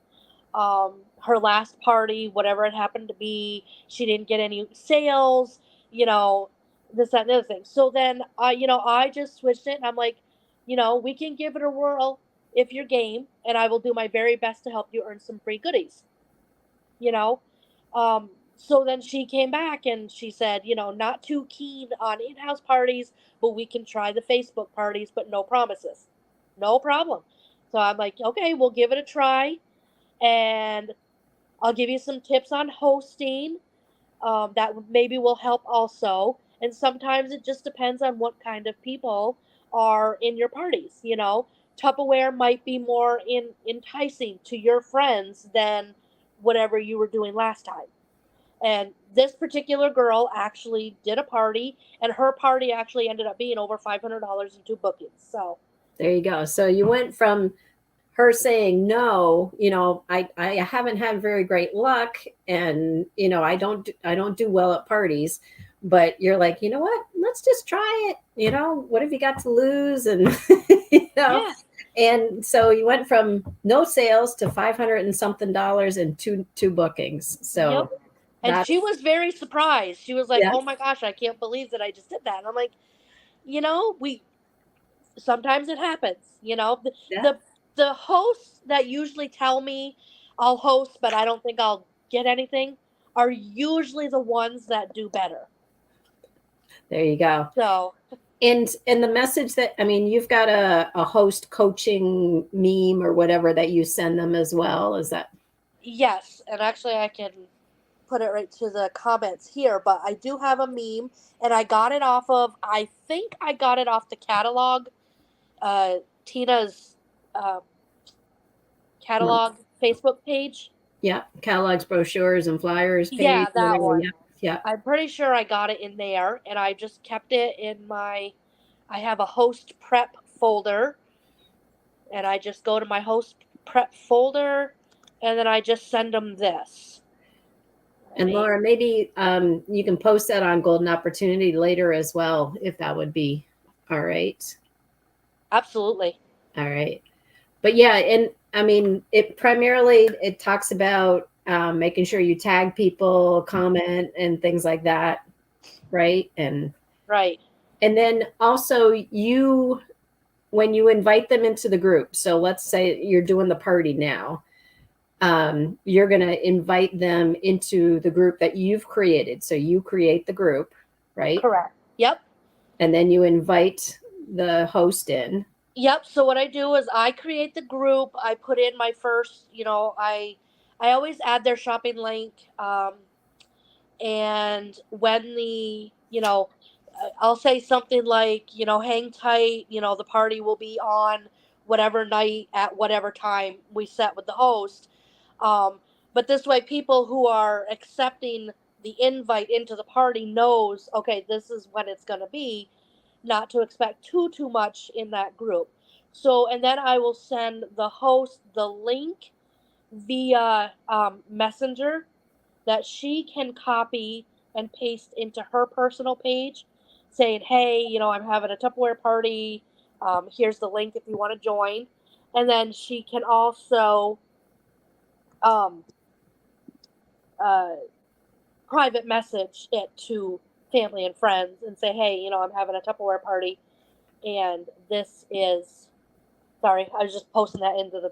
Speaker 2: Her last party, whatever it happened to be, she didn't get any sales, this, that, and the other thing. So then, I just switched it and I'm like, we can give it a whirl if you're game, and I will do my very best to help you earn some free goodies, you know? So then she came back and she said, not too keen on in-house parties, but we can try the Facebook parties, but no promises. No problem. So I'm like, okay, we'll give it a try. And I'll give you some tips on hosting that maybe will help also. And sometimes it just depends on what kind of people are in your parties. Tupperware might be more enticing to your friends than whatever you were doing last time. And this particular girl actually did a party, and her party actually ended up being over $500 in 2 bookings. So
Speaker 3: there you go. So you went from her saying no, I haven't had very great luck, and I don't do well at parties, but you're like, you know what, let's just try it. What have you got to lose? And
Speaker 2: yeah.
Speaker 3: and so you went from no sales to $500 and something and two bookings. So
Speaker 2: Yep. And she was very surprised. She was like,
Speaker 3: yeah.
Speaker 2: oh my gosh, I can't believe that I just did that. And I'm like, we sometimes it happens.
Speaker 3: Yeah.
Speaker 2: The hosts that usually tell me I'll host, but I don't think I'll get anything, are usually the ones that do better.
Speaker 3: There you go.
Speaker 2: So
Speaker 3: and the message that, you've got a host coaching meme or whatever that you send them as well. Is that?
Speaker 2: yes, and actually I can put it right to the comments here, but I do have a meme, and I think I got it off the catalog, Tina's catalog Facebook page.
Speaker 3: Yeah, catalogs, brochures, and flyers page.
Speaker 2: Yeah, that one.
Speaker 3: Yeah.
Speaker 2: I'm pretty sure I got it in there, and I just kept it in I have a host prep folder, and I just go to my host prep folder, and then I just send them this.
Speaker 3: And Laura, maybe you can post that on Golden Opportunity later as well, if that would be all right.
Speaker 2: Absolutely.
Speaker 3: All right. But yeah, and it talks about making sure you tag people, comment, and things like that, right? And
Speaker 2: right.
Speaker 3: And then also when you invite them into the group, so let's say you're doing the party now, you're going to invite them into the group that you've created. So you create the group, right?
Speaker 2: Correct. Yep.
Speaker 3: And then you invite the host in.
Speaker 2: Yep. So what I do is I create the group. I put in my first, I always add their shopping link. And when I'll say something like, hang tight, the party will be on whatever night at whatever time we set with the host. But this way, people who are accepting the invite into the party knows, okay, this is when it's going to be, not to expect too much in that group. So, and then I will send the host the link via Messenger that she can copy and paste into her personal page, saying, hey, I'm having a Tupperware party. Here's the link if you want to join. And then she can also private message it to family and friends and say, hey, I'm having a Tupperware party. And this is, sorry, I was just posting that into the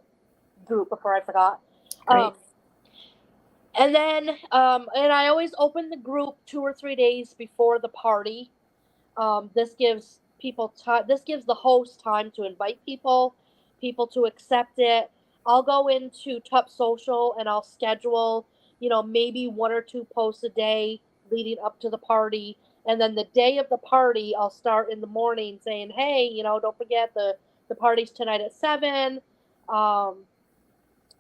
Speaker 2: group before I forgot.
Speaker 3: Right.
Speaker 2: And then, and I always open the group 2 or 3 days before the party. This gives people time. This gives the host time to invite people to accept it. I'll go into Tup Social and I'll schedule, maybe 1 or 2 posts a day leading up to the party. And then the day of the party, I'll start in the morning saying, hey, don't forget the party's tonight at 7.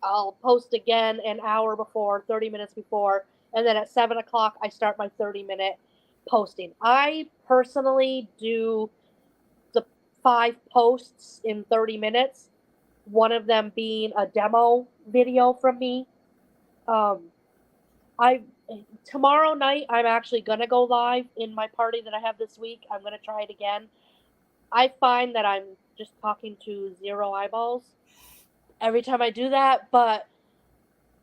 Speaker 2: I'll post again an hour before, 30 minutes before, and then at 7 o'clock, I start my 30-minute posting. I personally do the 5 posts in 30 minutes, one of them being a demo video from me. Tomorrow night I'm actually gonna go live in my party that I have this week. I'm gonna try it again. I find that I'm just talking to 0 eyeballs every time I do that, but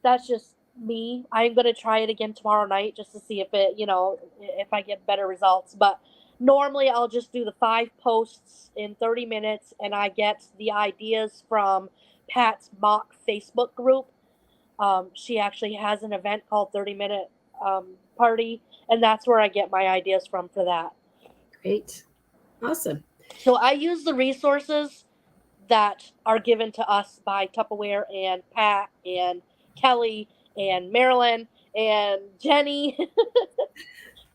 Speaker 2: that's just me. I'm gonna try it again tomorrow night just to see if it, if I get better results. But normally I'll just do the 5 posts in 30 minutes, and I get the ideas from Pat's mock Facebook group. She actually has an event called 30-minute party, and that's where I get my ideas from for that.
Speaker 3: Great. Awesome.
Speaker 2: So I use the resources that are given to us by Tupperware and Pat and Kelly and Marilyn and Jenny.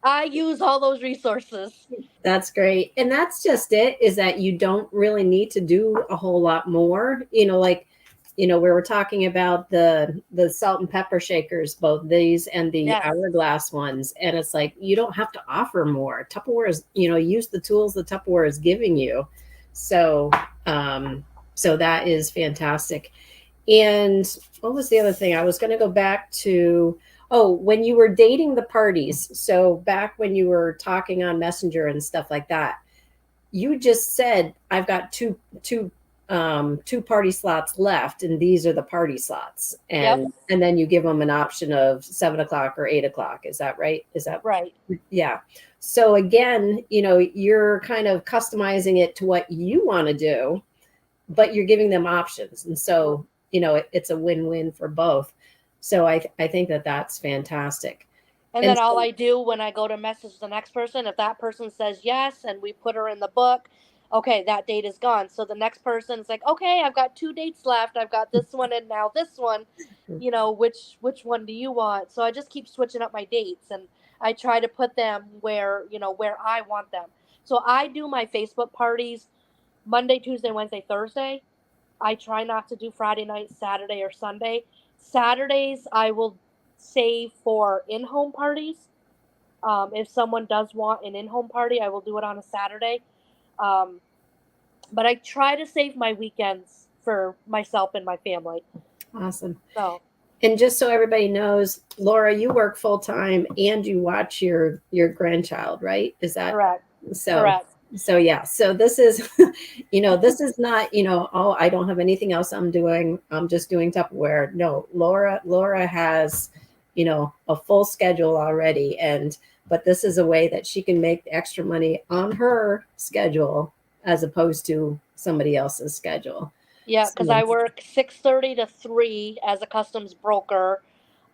Speaker 2: I use all those resources.
Speaker 3: That's great. And that's just it, is that you don't really need to do a whole lot more. We were talking about the salt and pepper shakers, both these and the
Speaker 2: Yes.
Speaker 3: hourglass ones. And it's like, you don't have to offer more. Tupperware is, use the tools the Tupperware is giving you. So, so that is fantastic. And what was the other thing? I was going to go back to, when you were dating the parties. So back when you were talking on Messenger and stuff like that, you just said, I've got two party slots left, and these are the party slots. And
Speaker 2: Yep.
Speaker 3: and then you give them an option of 7 o'clock or 8 o'clock. Is that right? Is that
Speaker 2: right?
Speaker 3: Yeah. So again, you're kind of customizing it to what you want to do, but you're giving them options. And so, it's a win-win for both. So I think that that's fantastic.
Speaker 2: And then all I do when I go to message the next person, if that person says yes and we put her in the book, okay, that date is gone. So the next person's like, okay, I've got 2 dates left. I've got this one and now this one. Which one do you want? So I just keep switching up my dates, and I try to put them where I want them. So I do my Facebook parties Monday, Tuesday, Wednesday, Thursday. I try not to do Friday night, Saturday, or Sunday. Saturdays I will save for in-home parties. If someone does want an in-home party, I will do it on a Saturday. But I try to save my weekends for myself and my family.
Speaker 3: Awesome.
Speaker 2: So,
Speaker 3: and just so everybody knows, Laura, you work full-time and you watch your grandchild, right? Is that
Speaker 2: correct?
Speaker 3: So,
Speaker 2: Correct.
Speaker 3: So yeah, so this is, this is not, I don't have anything else I'm doing. I'm just doing Tupperware. No, Laura has, a full schedule already. But this is a way that she can make extra money on her schedule as opposed to somebody else's schedule.
Speaker 2: Yeah, because I work 6:30 to 3 as a customs broker.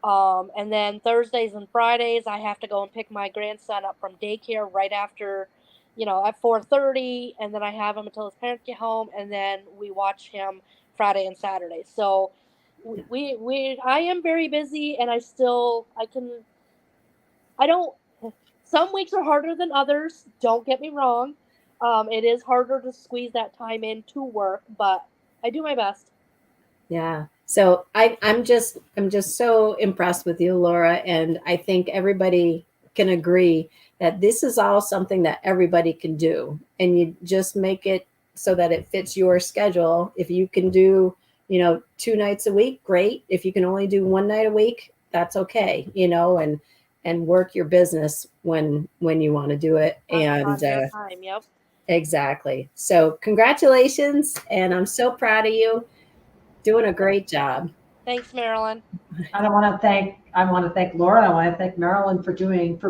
Speaker 2: And then Thursdays and Fridays, I have to go and pick my grandson up from daycare right after, at 4:30, and then I have him until his parents get home, and then we watch him Friday and Saturday. So I am very busy, and some weeks are harder than others. Don't get me wrong. It is harder to squeeze that time in to work, but I do my best.
Speaker 3: Yeah. So I'm just so impressed with you, Laura. And I think everybody can agree that this is all something that everybody can do. And you just make it so that it fits your schedule. If you can do, 2 nights a week, great. If you can only do 1 night a week, that's okay, and work your business when you want to do it. And
Speaker 2: time, yep.
Speaker 3: Exactly. So congratulations. And I'm so proud of you. Doing a great job.
Speaker 2: Thanks, Marilyn.
Speaker 1: And I want to thank Laura. I want to thank Marilyn for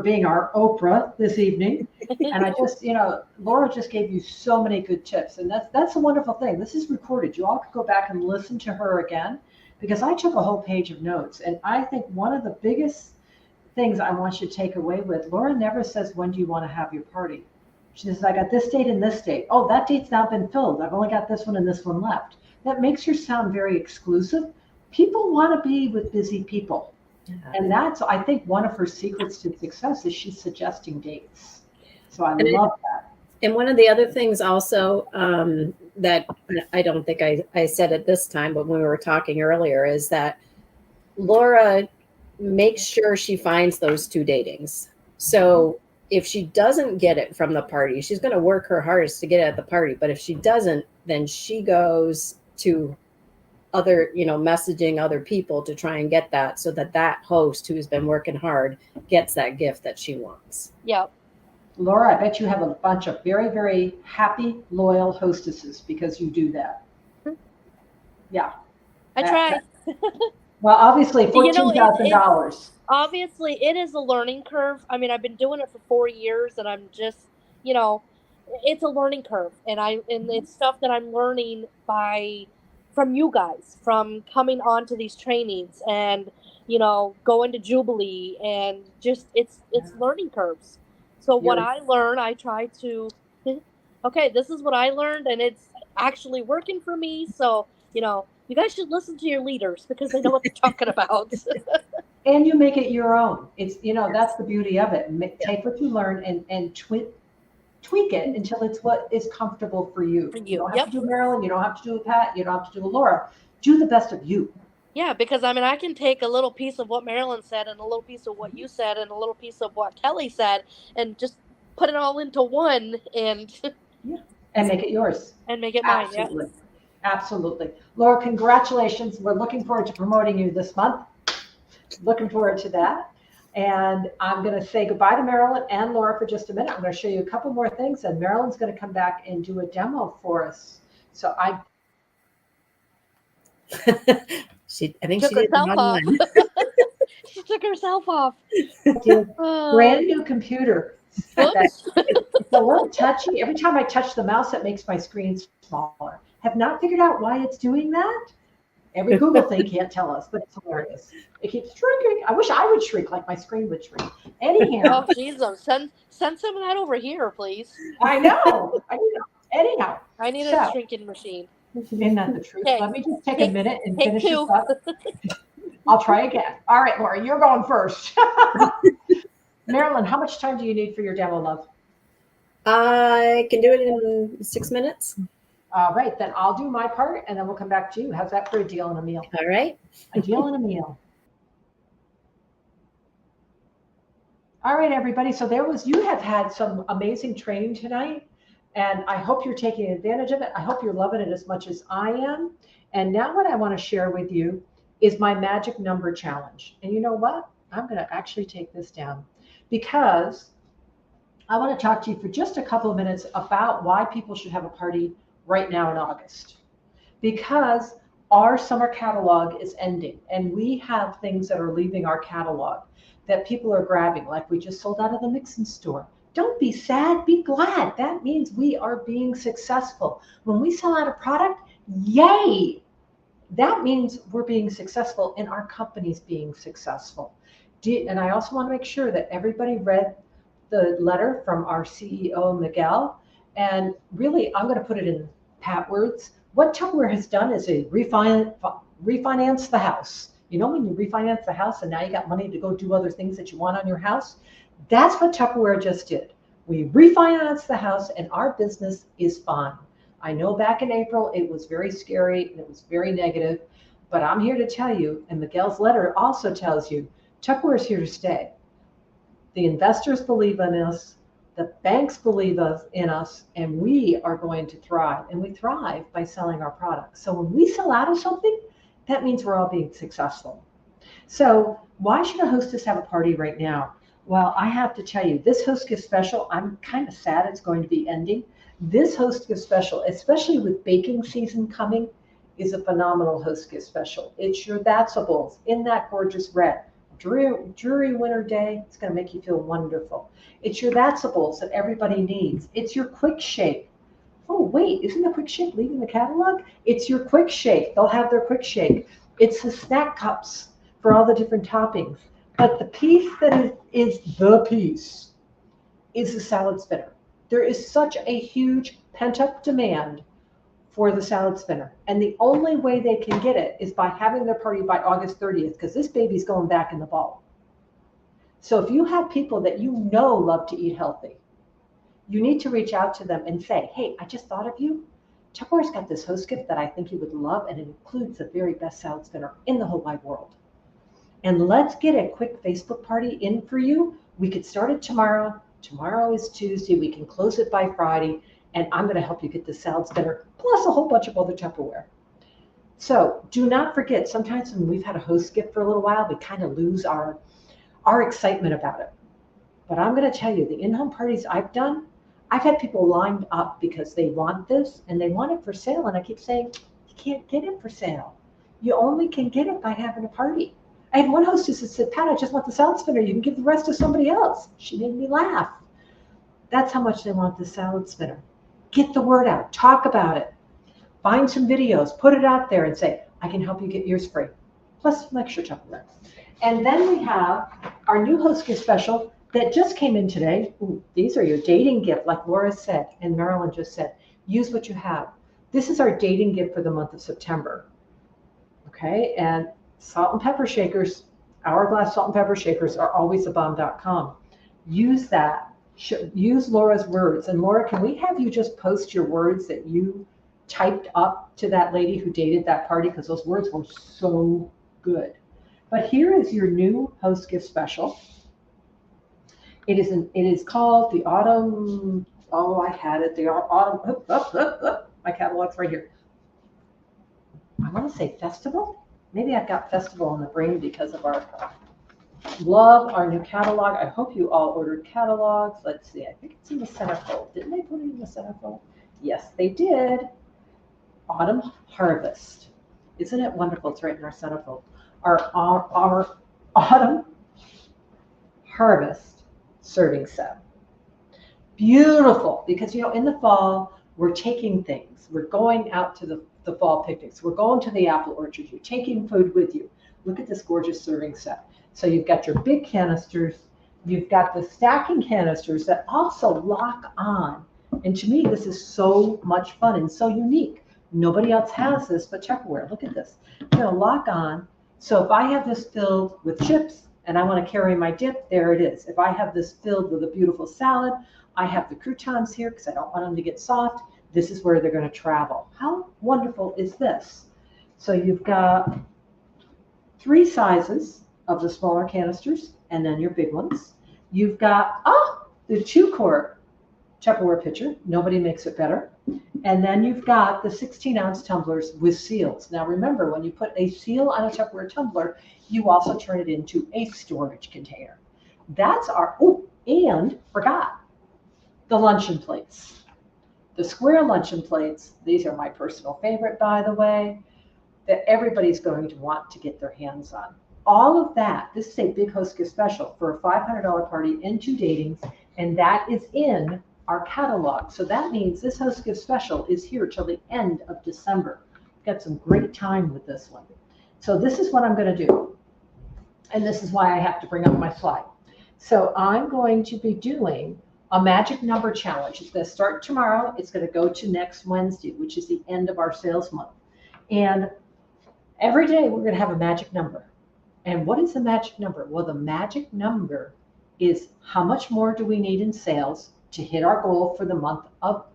Speaker 1: being our Oprah this evening. And I just, Laura just gave you so many good tips, and that's a wonderful thing. This is recorded. You all could go back and listen to her again, because I took a whole page of notes. And I think one of the biggest things I want you to take away with, Laura never says, when do you want to have your party? She says, I got this date and this date. Oh, that date's now been filled. I've only got this one and this one left. That makes her sound very exclusive. People want to be with busy people. Yeah. And that's, I think, one of her secrets to success is she's suggesting dates. So I love that.
Speaker 3: And one of the other things also that I don't think I said it this time, but when we were talking earlier, is that Laura makes sure she finds those 2 datings. So if she doesn't get it from the party, she's going to work her hardest to get it at the party. But if she doesn't, then she goes to other, messaging other people to try and get that, so that host who's been working hard gets that gift that she wants.
Speaker 2: Yep.
Speaker 1: Laura, I bet you have a bunch of very, very happy, loyal hostesses because you do that. Yeah.
Speaker 2: I try.
Speaker 1: Well, obviously,
Speaker 2: You know,
Speaker 1: $14,000.
Speaker 2: Obviously, it is a learning curve. I mean, I've been doing it for 4 years, and I'm just, it's a learning curve, and it's stuff that I'm learning from you guys, from coming on to these trainings, and going to Jubilee, and just it's learning curves. So what I learn, I try to, okay, this is what I learned, and it's actually working for me. So you guys should listen to your leaders because they know what they're talking about.
Speaker 1: And you make it your own. It's, that's the beauty of it. Take what you learn and tweak it until it's what is comfortable for you. You don't have to do Marilyn. You don't have to do Pat. You don't have to do Laura. Do the best of you.
Speaker 2: Yeah, because I can take a little piece of what Marilyn said and a little piece of what you said and a little piece of what Kelly said and just put it all into one and
Speaker 1: make it yours.
Speaker 2: And make it
Speaker 1: Absolutely.
Speaker 2: mine.
Speaker 1: Yeah. Absolutely. Laura, congratulations. We're looking forward to promoting you this month. Looking forward to that. And I'm going to say goodbye to Marilyn and Laura for just a minute. I'm going to show you a couple more things, and Marilyn's going to come back and do a demo for us. So I
Speaker 3: think
Speaker 2: took
Speaker 3: she did
Speaker 2: herself off.
Speaker 3: one.
Speaker 2: She took herself off.
Speaker 1: Brand new computer.
Speaker 2: It's
Speaker 1: a little touchy. Every time I touch the mouse, it makes my screen smaller. Have not figured out why it's doing that. Every Google thing can't tell us, but it's hilarious. It keeps shrinking. I wish I would shrink like my screen would shrink. Anyhow.
Speaker 2: Oh, Jesus. Send some of that over here, please.
Speaker 1: I know. Anyhow.
Speaker 2: I need a shrinking machine.
Speaker 1: Isn't that the truth?
Speaker 2: Okay.
Speaker 1: Let me just take a minute and finish this
Speaker 2: 2.
Speaker 1: up. I'll try again. All right, Laura, you're going first. Marilyn, how much time do you need for your demo, love?
Speaker 3: I can do it in 6 minutes.
Speaker 1: All right, then I'll do my part, and then we'll come back to you. How's that for a deal and a meal?
Speaker 3: All right.
Speaker 1: A deal and a meal. All right, everybody. So you have had some amazing training tonight, and I hope you're taking advantage of it. I hope you're loving it as much as I am. And now what I want to share with you is my magic number challenge. And you know what? I'm going to actually take this down because I want to talk to you for just a couple of minutes about why people should have a party right now in August, because our summer catalog is ending and we have things that are leaving our catalog that people are grabbing, like we just sold out of the Mixin' store. Don't be sad, be glad. That means we are being successful. When we sell out a product, yay! That means we're being successful and our company's being successful. And I also want to make sure that everybody read the letter from our CEO, Miguel. And really, I'm going to put it in Pat words. What Tupperware has done is a refinance the house. You know, when you refinance the house and now you got money to go do other things that you want on your house? That's what Tupperware just did. We refinanced the house and our business is fine. I know back in April, it was very scary and it was very negative, but I'm here to tell you, and Miguel's letter also tells you, Tupperware is here to stay. The investors believe in us. The banks believe in us, and we are going to thrive. And we thrive by selling our products. So when we sell out of something, that means we're all being successful. So why should a hostess have a party right now? Well, I have to tell you, this Host Gift Special, I'm kind of sad it's going to be ending. This Host Gift Special, especially with baking season coming, is a phenomenal Host Gift Special. It's your Thatsables in that gorgeous red. Dreary winter day, it's going to make you feel wonderful. It's your Thatsables that everybody needs. It's your Quick Shake. Oh, wait, isn't the Quick Shake leaving the catalog? It's your Quick Shake. They'll have their Quick Shake. It's the snack cups for all the different toppings. But the piece that is the piece is the salad spinner. There is such a huge pent-up demand for the salad spinner. And the only way they can get it is by having their party by August 30th, because this baby's going back in the ball. So if you have people that you know love to eat healthy, you need to reach out to them and say, hey, I just thought of you. Tupperware's got this host gift that I think you would love, and it includes the very best salad spinner in the whole wide world. And let's get a quick Facebook party in for you. We could start it tomorrow. Tomorrow is Tuesday. We can close it by Friday. And I'm going to help you get the salad spinner, plus a whole bunch of other Tupperware. So do not forget, sometimes when we've had a host gift for a little while, we kind of lose our excitement about it. But I'm going to tell you, the in-home parties I've done, I've had people lined up because they want this and they want it for sale. And I keep saying, you can't get it for sale. You only can get it by having a party. I had one hostess that said, Pat, I just want the salad spinner. You can give the rest to somebody else. She made me laugh. That's how much they want the salad spinner. Get the word out. Talk about it. Find some videos. Put it out there and say, I can help you get yours free. Plus some extra Tupperware. And then we have our new host gift special that just came in today. Ooh, these are your dating gift, like Laura said and Marilyn just said. Use what you have. This is our dating gift for the month of September. Okay, and salt and pepper shakers, Hourglass salt and pepper shakers are alwaysabomb.com. Use that. Use Laura's words. And Laura, can we have you just post your words that you typed up to that lady who dated that party? Because those words were so good. But here is your new host gift special. It is called the Autumn. Oh, I had it. The Autumn. My catalog's right here. I want to say festival. Maybe I've got festival in the brain because of our love our new catalog. I hope you all ordered catalogs. Let's see. I think it's in the centerfold. Didn't they put it in the centerfold? Yes, they did. Autumn Harvest. Isn't it wonderful? It's right in our centerfold. Our Autumn Harvest serving set. Beautiful, because in the fall we're taking things. We're going out to the fall picnics. We're going to the apple orchard. You're taking food with you. Look at this gorgeous serving set. So you've got your big canisters. You've got the stacking canisters that also lock on. And to me, this is so much fun and so unique. Nobody else has this but Tupperware. Look at this. You're going to lock on. So if I have this filled with chips and I want to carry my dip, there it is. If I have this filled with a beautiful salad, I have the croutons here because I don't want them to get soft. This is where they're going to travel. How wonderful is this? So you've got 3 sizes of the smaller canisters and then your big ones. You've got, the 2-quart Tupperware pitcher. Nobody makes it better. And then you've got the 16-ounce tumblers with seals. Now remember, when you put a seal on a Tupperware tumbler, you also turn it into a storage container. That's our, and forgot, the luncheon plates. The square luncheon plates, these are my personal favorite, by the way, that everybody's going to want to get their hands on. All of that, this is a big host gift special for a $500 party and 2 datings, and that is in our catalog. So that means this host gift special is here till the end of December. Got some great time with this one. So this is what I'm going to do. And this is why I have to bring up my slide. So I'm going to be doing a magic number challenge. It's going to start tomorrow. It's going to go to next Wednesday, which is the end of our sales month. And every day we're going to have a magic number. And what is the magic number? Well, the magic number is how much more do we need in sales to hit our goal for the month of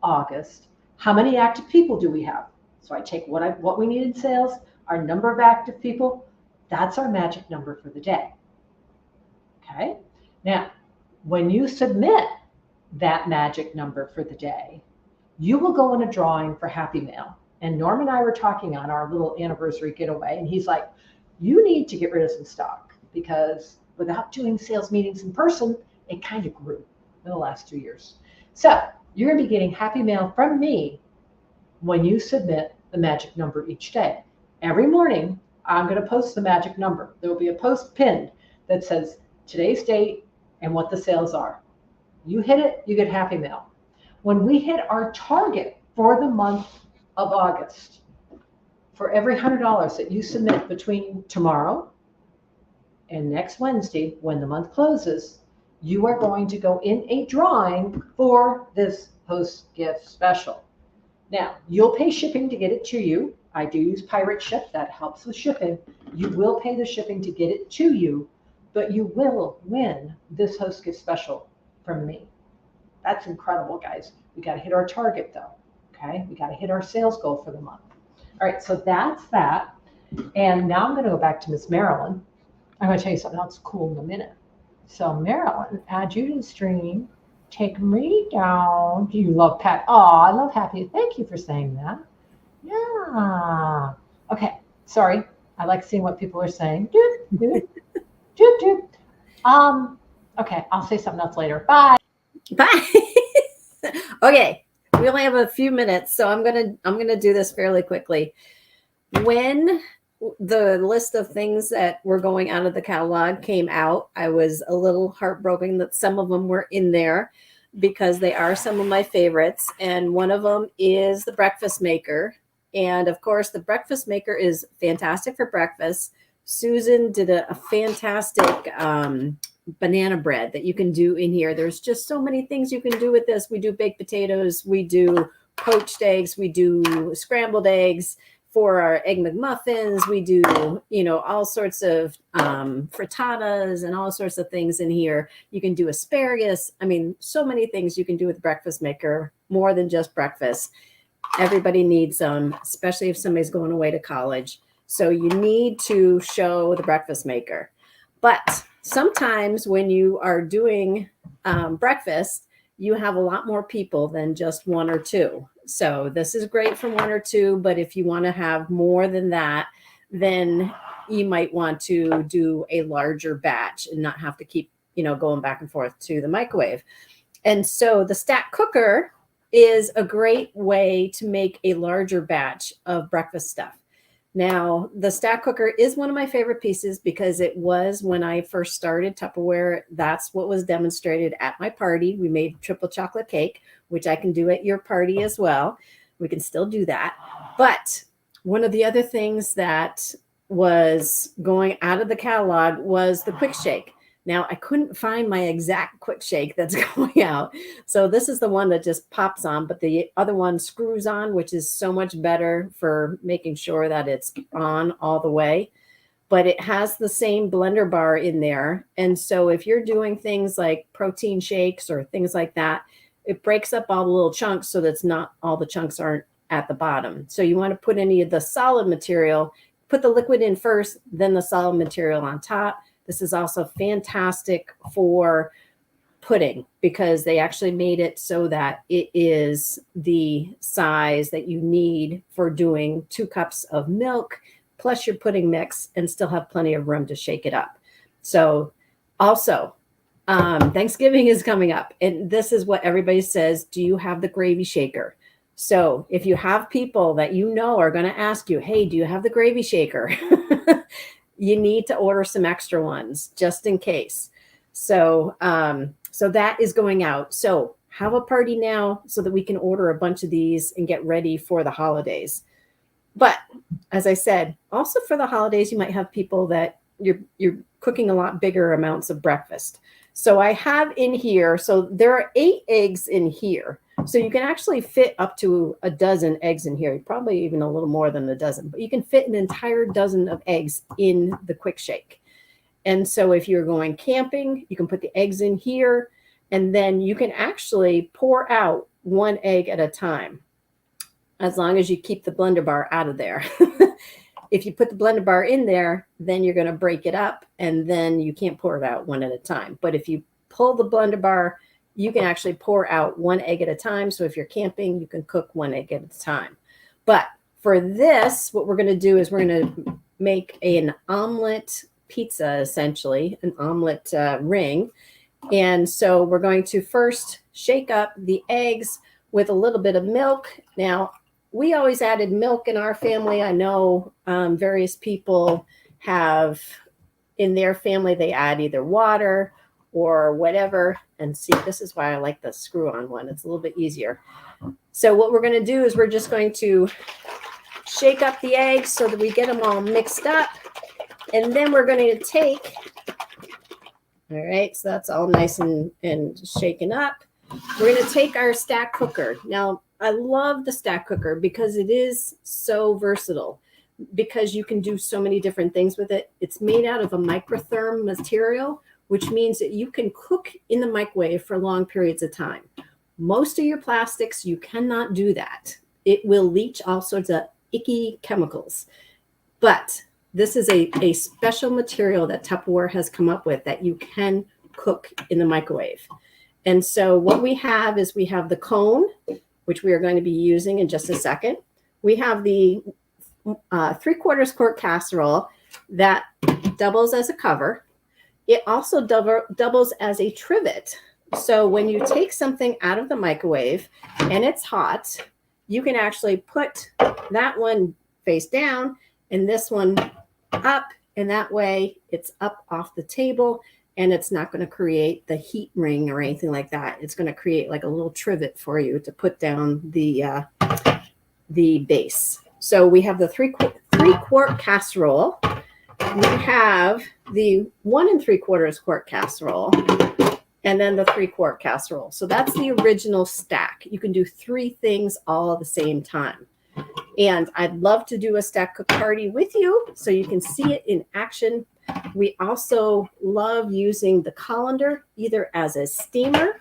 Speaker 1: August? How many active people do we have? So I take what we need in sales, our number of active people, that's our magic number for the day. Okay? Now, when you submit that magic number for the day, you will go in a drawing for Happy Mail. And Norm and I were talking on our little anniversary getaway, and he's like, you need to get rid of some stock because without doing sales meetings in person, it kind of grew in the last 2 years. So you're going to be getting Happy Mail from me when you submit the magic number each day. Every morning, I'm going to post the magic number. There will be a post pinned that says today's date and what the sales are. You hit it, you get Happy Mail. When we hit our target for the month of August, for every $100 that you submit between tomorrow and next Wednesday, when the month closes, you are going to go in a drawing for this host gift special. Now, you'll pay shipping to get it to you. I do use Pirate Ship. That helps with shipping. You will pay the shipping to get it to you, but you will win this host gift special from me. That's incredible, guys. We got to hit our target, though. Okay? We got to hit our sales goal for the month. All right, so that's that. And now I'm going to go back to Miss Marilyn. I'm going to tell you something else cool in a minute. So Marilyn, add you to the stream. Take me down. Do you love Pat? Oh, I love Happy. Thank you for saying that. Yeah. Okay, sorry. I like seeing what people are saying. Doot, doot, doot, doot. Okay, I'll say something else later. Bye.
Speaker 3: Bye. Okay, we only have a few minutes, so I'm gonna do this fairly quickly. When the list of things that were going out of the catalog came out, I was a little heartbroken that some of them were in there because they are some of my favorites. And one of them is the breakfast maker. And of course, the breakfast maker is fantastic for breakfast. Susan did a fantastic banana bread that you can do in here. There's just so many things you can do with this. We do baked potatoes, we do poached eggs, we do scrambled eggs. For our egg McMuffins, we do, all sorts of frittatas and all sorts of things in here. You can do asparagus. I mean, so many things you can do with the breakfast maker, more than just breakfast. Everybody needs them, especially if somebody's going away to college. So you need to show the breakfast maker. But sometimes when you are doing breakfast, you have a lot more people than just one or two. So this is great for one or two, but if you want to have more than that, then you might want to do a larger batch and not have to keep, going back and forth to the microwave. And so the stack cooker is a great way to make a larger batch of breakfast stuff. Now, the stack cooker is one of my favorite pieces because it was when I first started Tupperware. That's what was demonstrated at my party. We made triple chocolate cake, which I can do at your party as well. We can still do that. But one of the other things that was going out of the catalog was the quick shake. Now, I couldn't find my exact quick shake that's going out. So this is the one that just pops on, but the other one screws on, which is so much better for making sure that it's on all the way. But it has the same blender bar in there. And so if you're doing things like protein shakes or things like that, it breaks up all the little chunks so that's not all the chunks aren't at the bottom. So you want to put any of the solid material, put the liquid in first, then the solid material on top. This is also fantastic for pudding because they actually made it so that it is the size that you need for doing 2 cups of milk plus your pudding mix and still have plenty of room to shake it up. So also, Thanksgiving is coming up and this is what everybody says, do you have the gravy shaker? So if you have people that are going to ask you, hey, do you have the gravy shaker? You need to order some extra ones just in case. So, so that is going out. So have a party now so that we can order a bunch of these and get ready for the holidays. But as I said, also for the holidays, you might have people that you're cooking a lot bigger amounts of breakfast. So I have in here, so there are 8 eggs in here. So you can actually fit up to a dozen eggs in here, probably even a little more than a dozen, but you can fit an entire dozen of eggs in the quick shake. And so if you're going camping, you can put the eggs in here and then you can actually pour out 1 egg at a time, as long as you keep the blender bar out of there. If you put the blender bar in there, then you're going to break it up and then you can't pour it out 1 at a time. But if you pull the blender bar, you can actually pour out 1 egg at a time. So if you're camping, you can cook 1 egg at a time. But for this, what we're going to do is we're going to make an omelet pizza, essentially, an omelet ring. And so we're going to first shake up the eggs with a little bit of milk. Now, we always added milk in our family. I know various people have in their family, they add either water or whatever. And see, this is why I like the screw-on one. It's a little bit easier. So what we're going to do is we're just going to shake up the eggs so that we get them all mixed up. And then we're going to take, all right, so that's all nice and shaken up. We're going to take our stack cooker. Now, I love the stack cooker because it is so versatile, because you can do so many different things with it. It's made out of a microtherm material, which means that you can cook in the microwave for long periods of time. Most of your plastics, you cannot do that. It will leach all sorts of icky chemicals. But this is a special material that Tupperware has come up with that you can cook in the microwave. And so what we have is we have the cone, which we are going to be using in just a second. We have the 3/4 quart casserole that doubles as a cover. It also doubles as a trivet. So when you take something out of the microwave and it's hot, you can actually put that one face down and this one up, and that way it's up off the table and it's not going to create the heat ring or anything like that. It's going to create like a little trivet for you to put down the base. So we have the 3/4 casserole. We have the 1 3/4 quart casserole, and then the 3/4 casserole. So that's the original stack. You can do 3 things all at the same time. And I'd love to do a stack cook party with you so you can see it in action. We also love using the colander either as a steamer,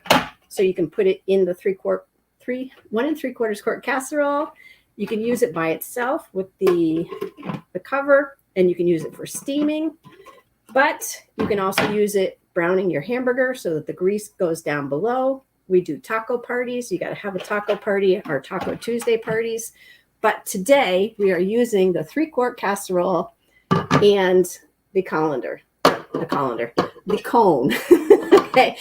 Speaker 3: so you can put it in the 1 3/4 quart casserole. You can use it by itself with the cover, and you can use it for steaming. But you can also use it browning your hamburger so that the grease goes down below. We do taco parties. You got to have a taco party, or Taco Tuesday parties. But today we are using the 3/4 casserole and the cone. Okay.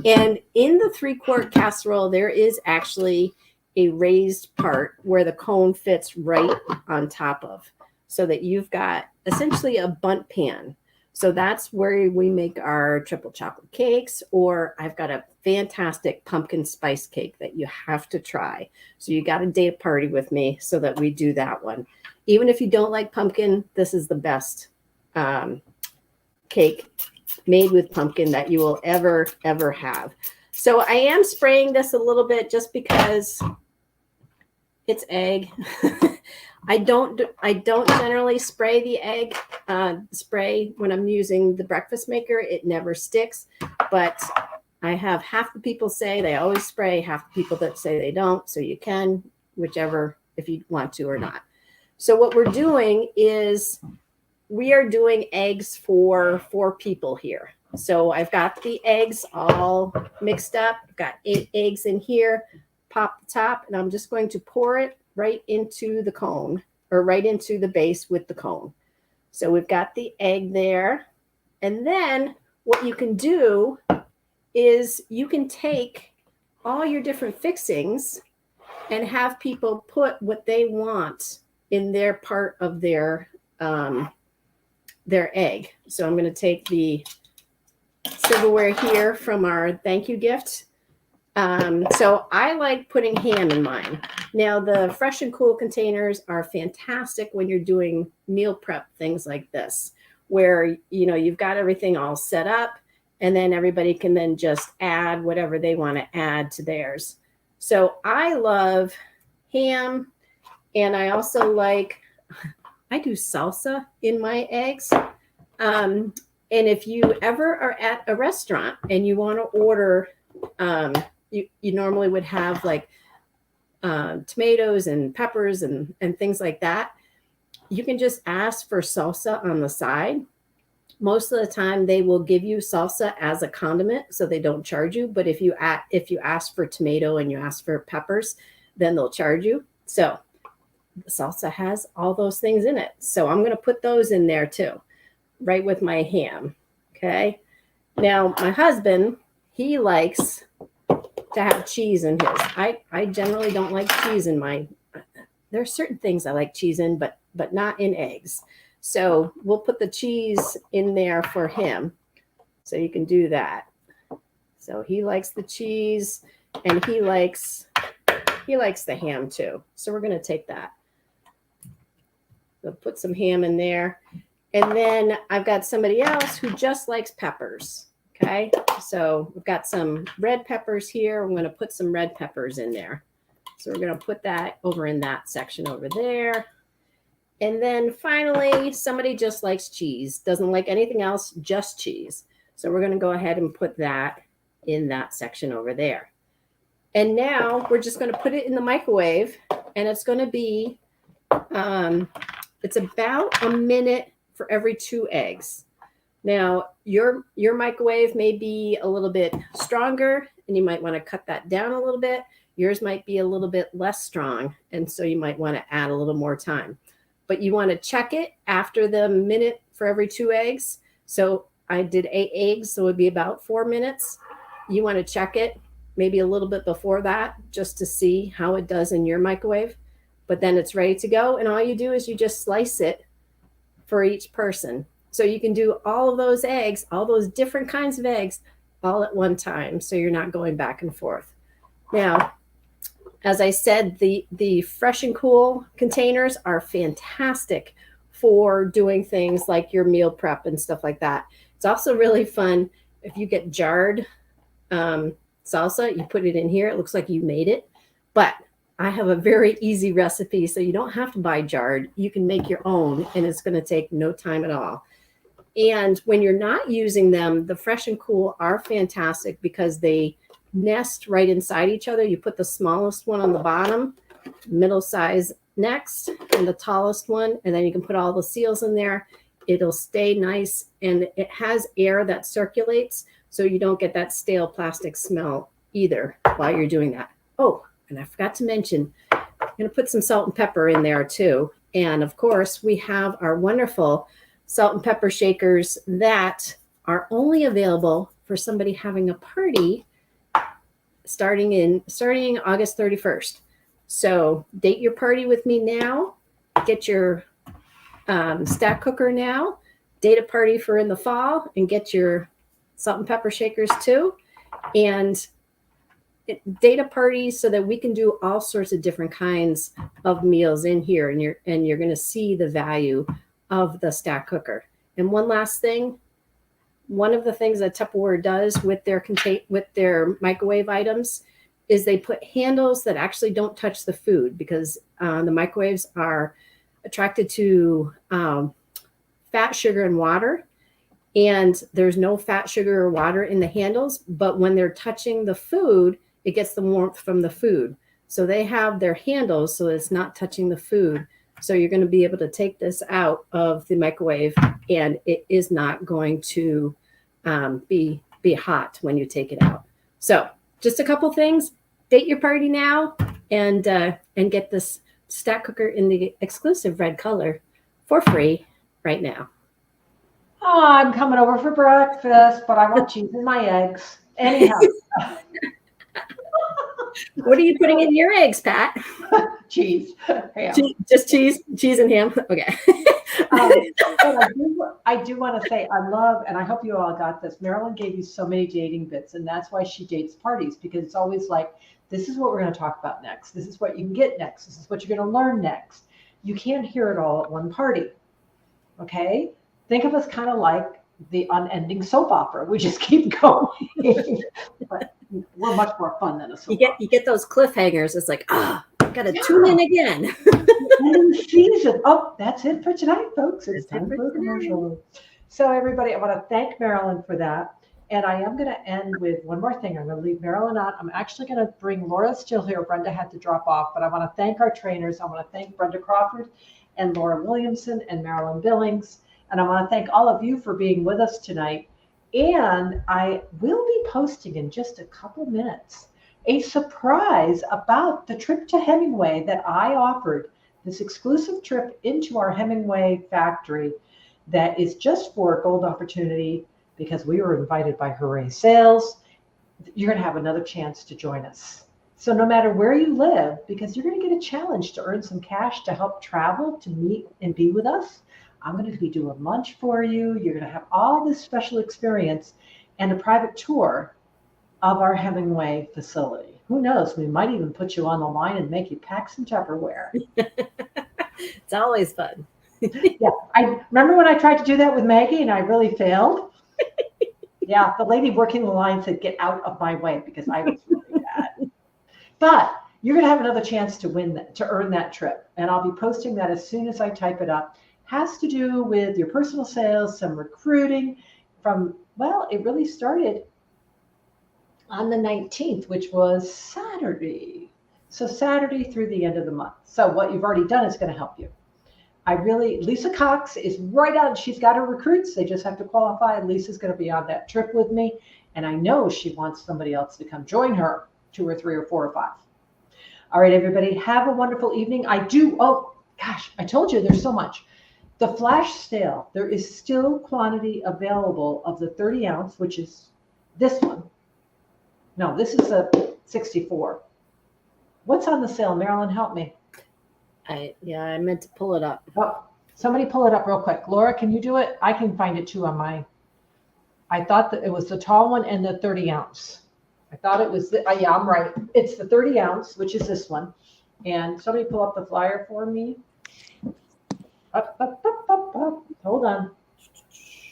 Speaker 3: And in the 3/4 casserole, there is actually a raised part where the cone fits right on top of, so that you've got essentially a bundt pan. So that's where we make our triple chocolate cakes, or I've got a fantastic pumpkin spice cake that you have to try. So you got to date a party with me so that we do that one. Even if you don't like pumpkin, this is the best cake made with pumpkin that you will ever have. So I am spraying this a little bit just because it's egg. I don't generally spray the egg spray when I'm using the breakfast maker. It never sticks, but I have half the people say they always spray, half the people that say they don't. So you can, whichever, if you want to or not. So what we're doing is we are doing eggs for 4 people here. So I've got the eggs all mixed up. I've got 8 eggs in here. Pop the top, and I'm just going to pour it right into the cone, or right into the base with the cone. So we've got the egg there. And then what you can do is you can take all your different fixings and have people put what they want in their part of their egg. So I'm going to take the silverware here from our thank you gift. So I like putting ham in mine. Now the fresh and cool containers are fantastic when you're doing meal prep things like this, where, you know, you've got everything all set up and then everybody can then just add whatever they want to add to theirs. So I love ham, and I also I do salsa in my eggs. And if you ever are at a restaurant and you want to order, you normally would have like tomatoes and peppers and things like that. You can just ask for salsa on the side. Most of the time they will give you salsa as a condiment, so they don't charge you. But if you ask for tomato and you ask for peppers, then they'll charge you. So the salsa has all those things in it. So I'm going to put those in there too, right with my ham. Okay. Now my husband, he likes to have cheese in his. I generally don't like cheese in my. There are certain things I like cheese in, but not in eggs. So we'll put the cheese in there for him. So you can do that. So he likes the cheese, and he likes the ham too. So we're going to take that. We'll put some ham in there. And then I've got somebody else who just likes peppers. Okay. So we've got some red peppers here. I'm going to put some red peppers in there. So we're going to put that over in that section over there. And then finally, somebody just likes cheese, doesn't like anything else, just cheese. So we're going to go ahead and put that in that section over there. And now we're just going to put it in the microwave, and it's going to be, it's about a minute for every 2 eggs. Now your microwave may be a little bit stronger, and you might want to cut that down a little bit. Yours might be a little bit less strong, and so you might want to add a little more time. but you want to check it after the minute for every 2 eggs. So I did 8 eggs, so it would be about 4 minutes. You want to check it maybe a little bit before that just to see how it does in your microwave. But then it's ready to go. And all you do is you just slice it for each person. So you can do all of those eggs, all those different kinds of eggs, all at one time. So you're not going back and forth. Now, as I said, the fresh and cool containers are fantastic for doing things like your meal prep and stuff like that. It's also really fun if you get jarred salsa, you put it in here. It looks like you made it, but I have a very easy recipe, so you don't have to buy jarred. You can make your own, and it's going to take no time at all. And when you're not using them, the fresh and cool are fantastic because they nest right inside each other. You put the smallest one on the bottom, middle size next, and the tallest one, and then you can put all the seals in there. It'll stay nice, and it has air that circulates, so you don't get that stale plastic smell either while you're doing that. Oh, and I forgot to mention, I'm going to put some salt and pepper in there too. And of course, we have our wonderful salt and pepper shakers that are only available for somebody having a party starting August 31st. So date your party with me now. Get your stack cooker now. Date a party for in the fall and get your salt and pepper shakers too. And date a party so that we can do all sorts of different kinds of meals in here, and you're going to see the value of the stack cooker. And one last thing, one of the things that Tupperware does with their microwave items is they put handles that actually don't touch the food, because the microwaves are attracted to fat, sugar, and water. And there's no fat, sugar, or water in the handles, but when they're touching the food, it gets the warmth from the food. So they have their handles so it's not touching the food. So you're going to be able to take this out of the microwave, and it is not going to be hot when you take it out. So just a couple things. Date your party now, and get this stack cooker in the exclusive red color for free right now.
Speaker 1: Oh, I'm coming over for breakfast, but I want cheese in my eggs. Anyhow.
Speaker 3: What are you putting in your eggs, Pat?
Speaker 1: Cheese. Ham.
Speaker 3: Just cheese and ham? Okay.
Speaker 1: I do want to say I love, and I hope you all got this, Marilyn gave you so many dating bits, and that's why she dates parties, because it's always like, this is what we're going to talk about next. This is what you can get next. This is what you're going to learn next. You can't hear it all at one party. Okay? Think of us kind of like the unending soap opera. We just keep going. But we're much more fun than a soap opera.
Speaker 3: You get those cliffhangers. It's like, I got to tune in again.
Speaker 1: End season. Oh, that's it for tonight, folks. It's time for a commercial. So everybody, I want to thank Marilyn for that. And I am going to end with one more thing. I'm going to leave Marilyn on. I'm actually going to bring Laura still here. Brenda had to drop off, but I want to thank our trainers. I want to thank Brenda Crawford and Laura Williamson and Marilyn Billings. And I want to thank all of you for being with us tonight. And I will be posting in just a couple minutes a surprise about the trip to Hemingway that I offered, this exclusive trip into our Hemingway factory that is just for Gold Opportunity, because we were invited by Hooray Sales. You're going to have another chance to join us. So no matter where you live, because you're going to get a challenge to earn some cash to help travel, to meet and be with us, I'm going to be doing lunch for you. You're going to have all this special experience and a private tour of our Hemingway facility. Who knows? We might even put you on the line and make you pack some Tupperware.
Speaker 3: It's always fun.
Speaker 1: Yeah. I remember when I tried to do that with Maggie and I really failed. Yeah. The lady working the line said, get out of my way, because I was really bad. But you're going to have another chance to win that, to earn that trip. And I'll be posting that as soon as I type it up. Has to do with your personal sales, some recruiting from, well, it really started on the 19th, which was Saturday. So Saturday through the end of the month. So what you've already done is going to help you. Lisa Cox is right on. She's got her recruits. They just have to qualify. And Lisa's going to be on that trip with me. And I know she wants somebody else to come join her, 2 or 3 or 4 or 5. All right, everybody, have a wonderful evening. gosh, I told you there's so much. The flash sale, there is still quantity available of the 30 ounce, which is this one. No, this is a 64. What's on the sale? Marilyn, help me.
Speaker 3: I meant to pull it up.
Speaker 1: Oh, somebody pull it up real quick. Laura, can you do it? I can find it too on my. I thought that it was the tall one and the 30 ounce. I thought it was, yeah, I'm right. It's the 30 ounce, which is this one. And somebody pull up the flyer for me. Up. Hold on.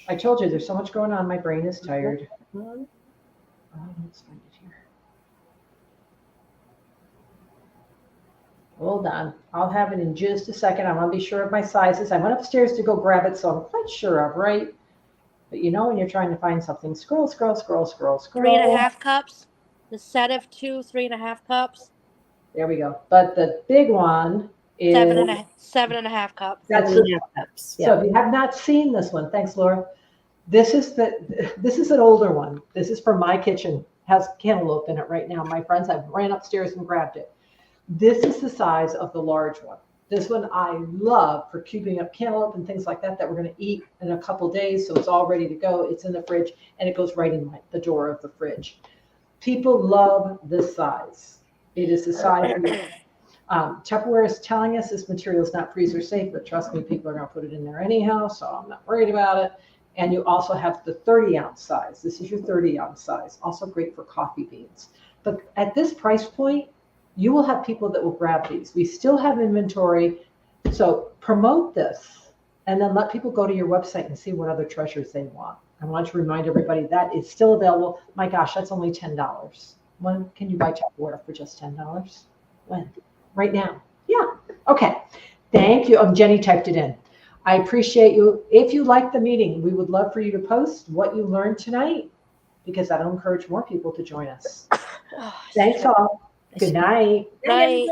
Speaker 1: I told you there's so much going on. My brain is tired. Let's find it here. Hold on. I'll have it in just a second. I want to be sure of my sizes. I went upstairs to go grab it, so I'm quite sure of, right? But you know when you're trying to find something, scroll.
Speaker 2: 3.5 cups. The set of 2 3.5 cups.
Speaker 1: There we go. But the big one is
Speaker 2: 7.5 cups.
Speaker 1: That's
Speaker 3: 7.5 cups.
Speaker 1: So if you have not seen this one, thanks, Laura. This is an older one. This is from my kitchen. Has cantaloupe in it right now. My friends, I ran upstairs and grabbed it. This is the size of the large one. This one I love for cubing up cantaloupe and things like that we're going to eat in a couple days. So it's all ready to go. It's in the fridge and it goes right in the door of the fridge. People love this size. It is the size. Tupperware is telling us this material is not freezer safe, but trust me, people are going to put it in there anyhow, so I'm not worried about it. And you also have the 30 ounce size. This is your 30 ounce size. Also great for coffee beans. But at this price point, you will have people that will grab these. We still have inventory. So promote this and then let people go to your website and see what other treasures they want. I want to remind everybody that is still available. My gosh, that's only $10. When can you buy Tupperware for just $10? When? Right now. Yeah. Okay. Thank you. Jenny typed it in. I appreciate you. If you like the meeting, we would love for you to post what you learned tonight because that'll encourage more people to join us. Thanks all. Good night.
Speaker 2: Night.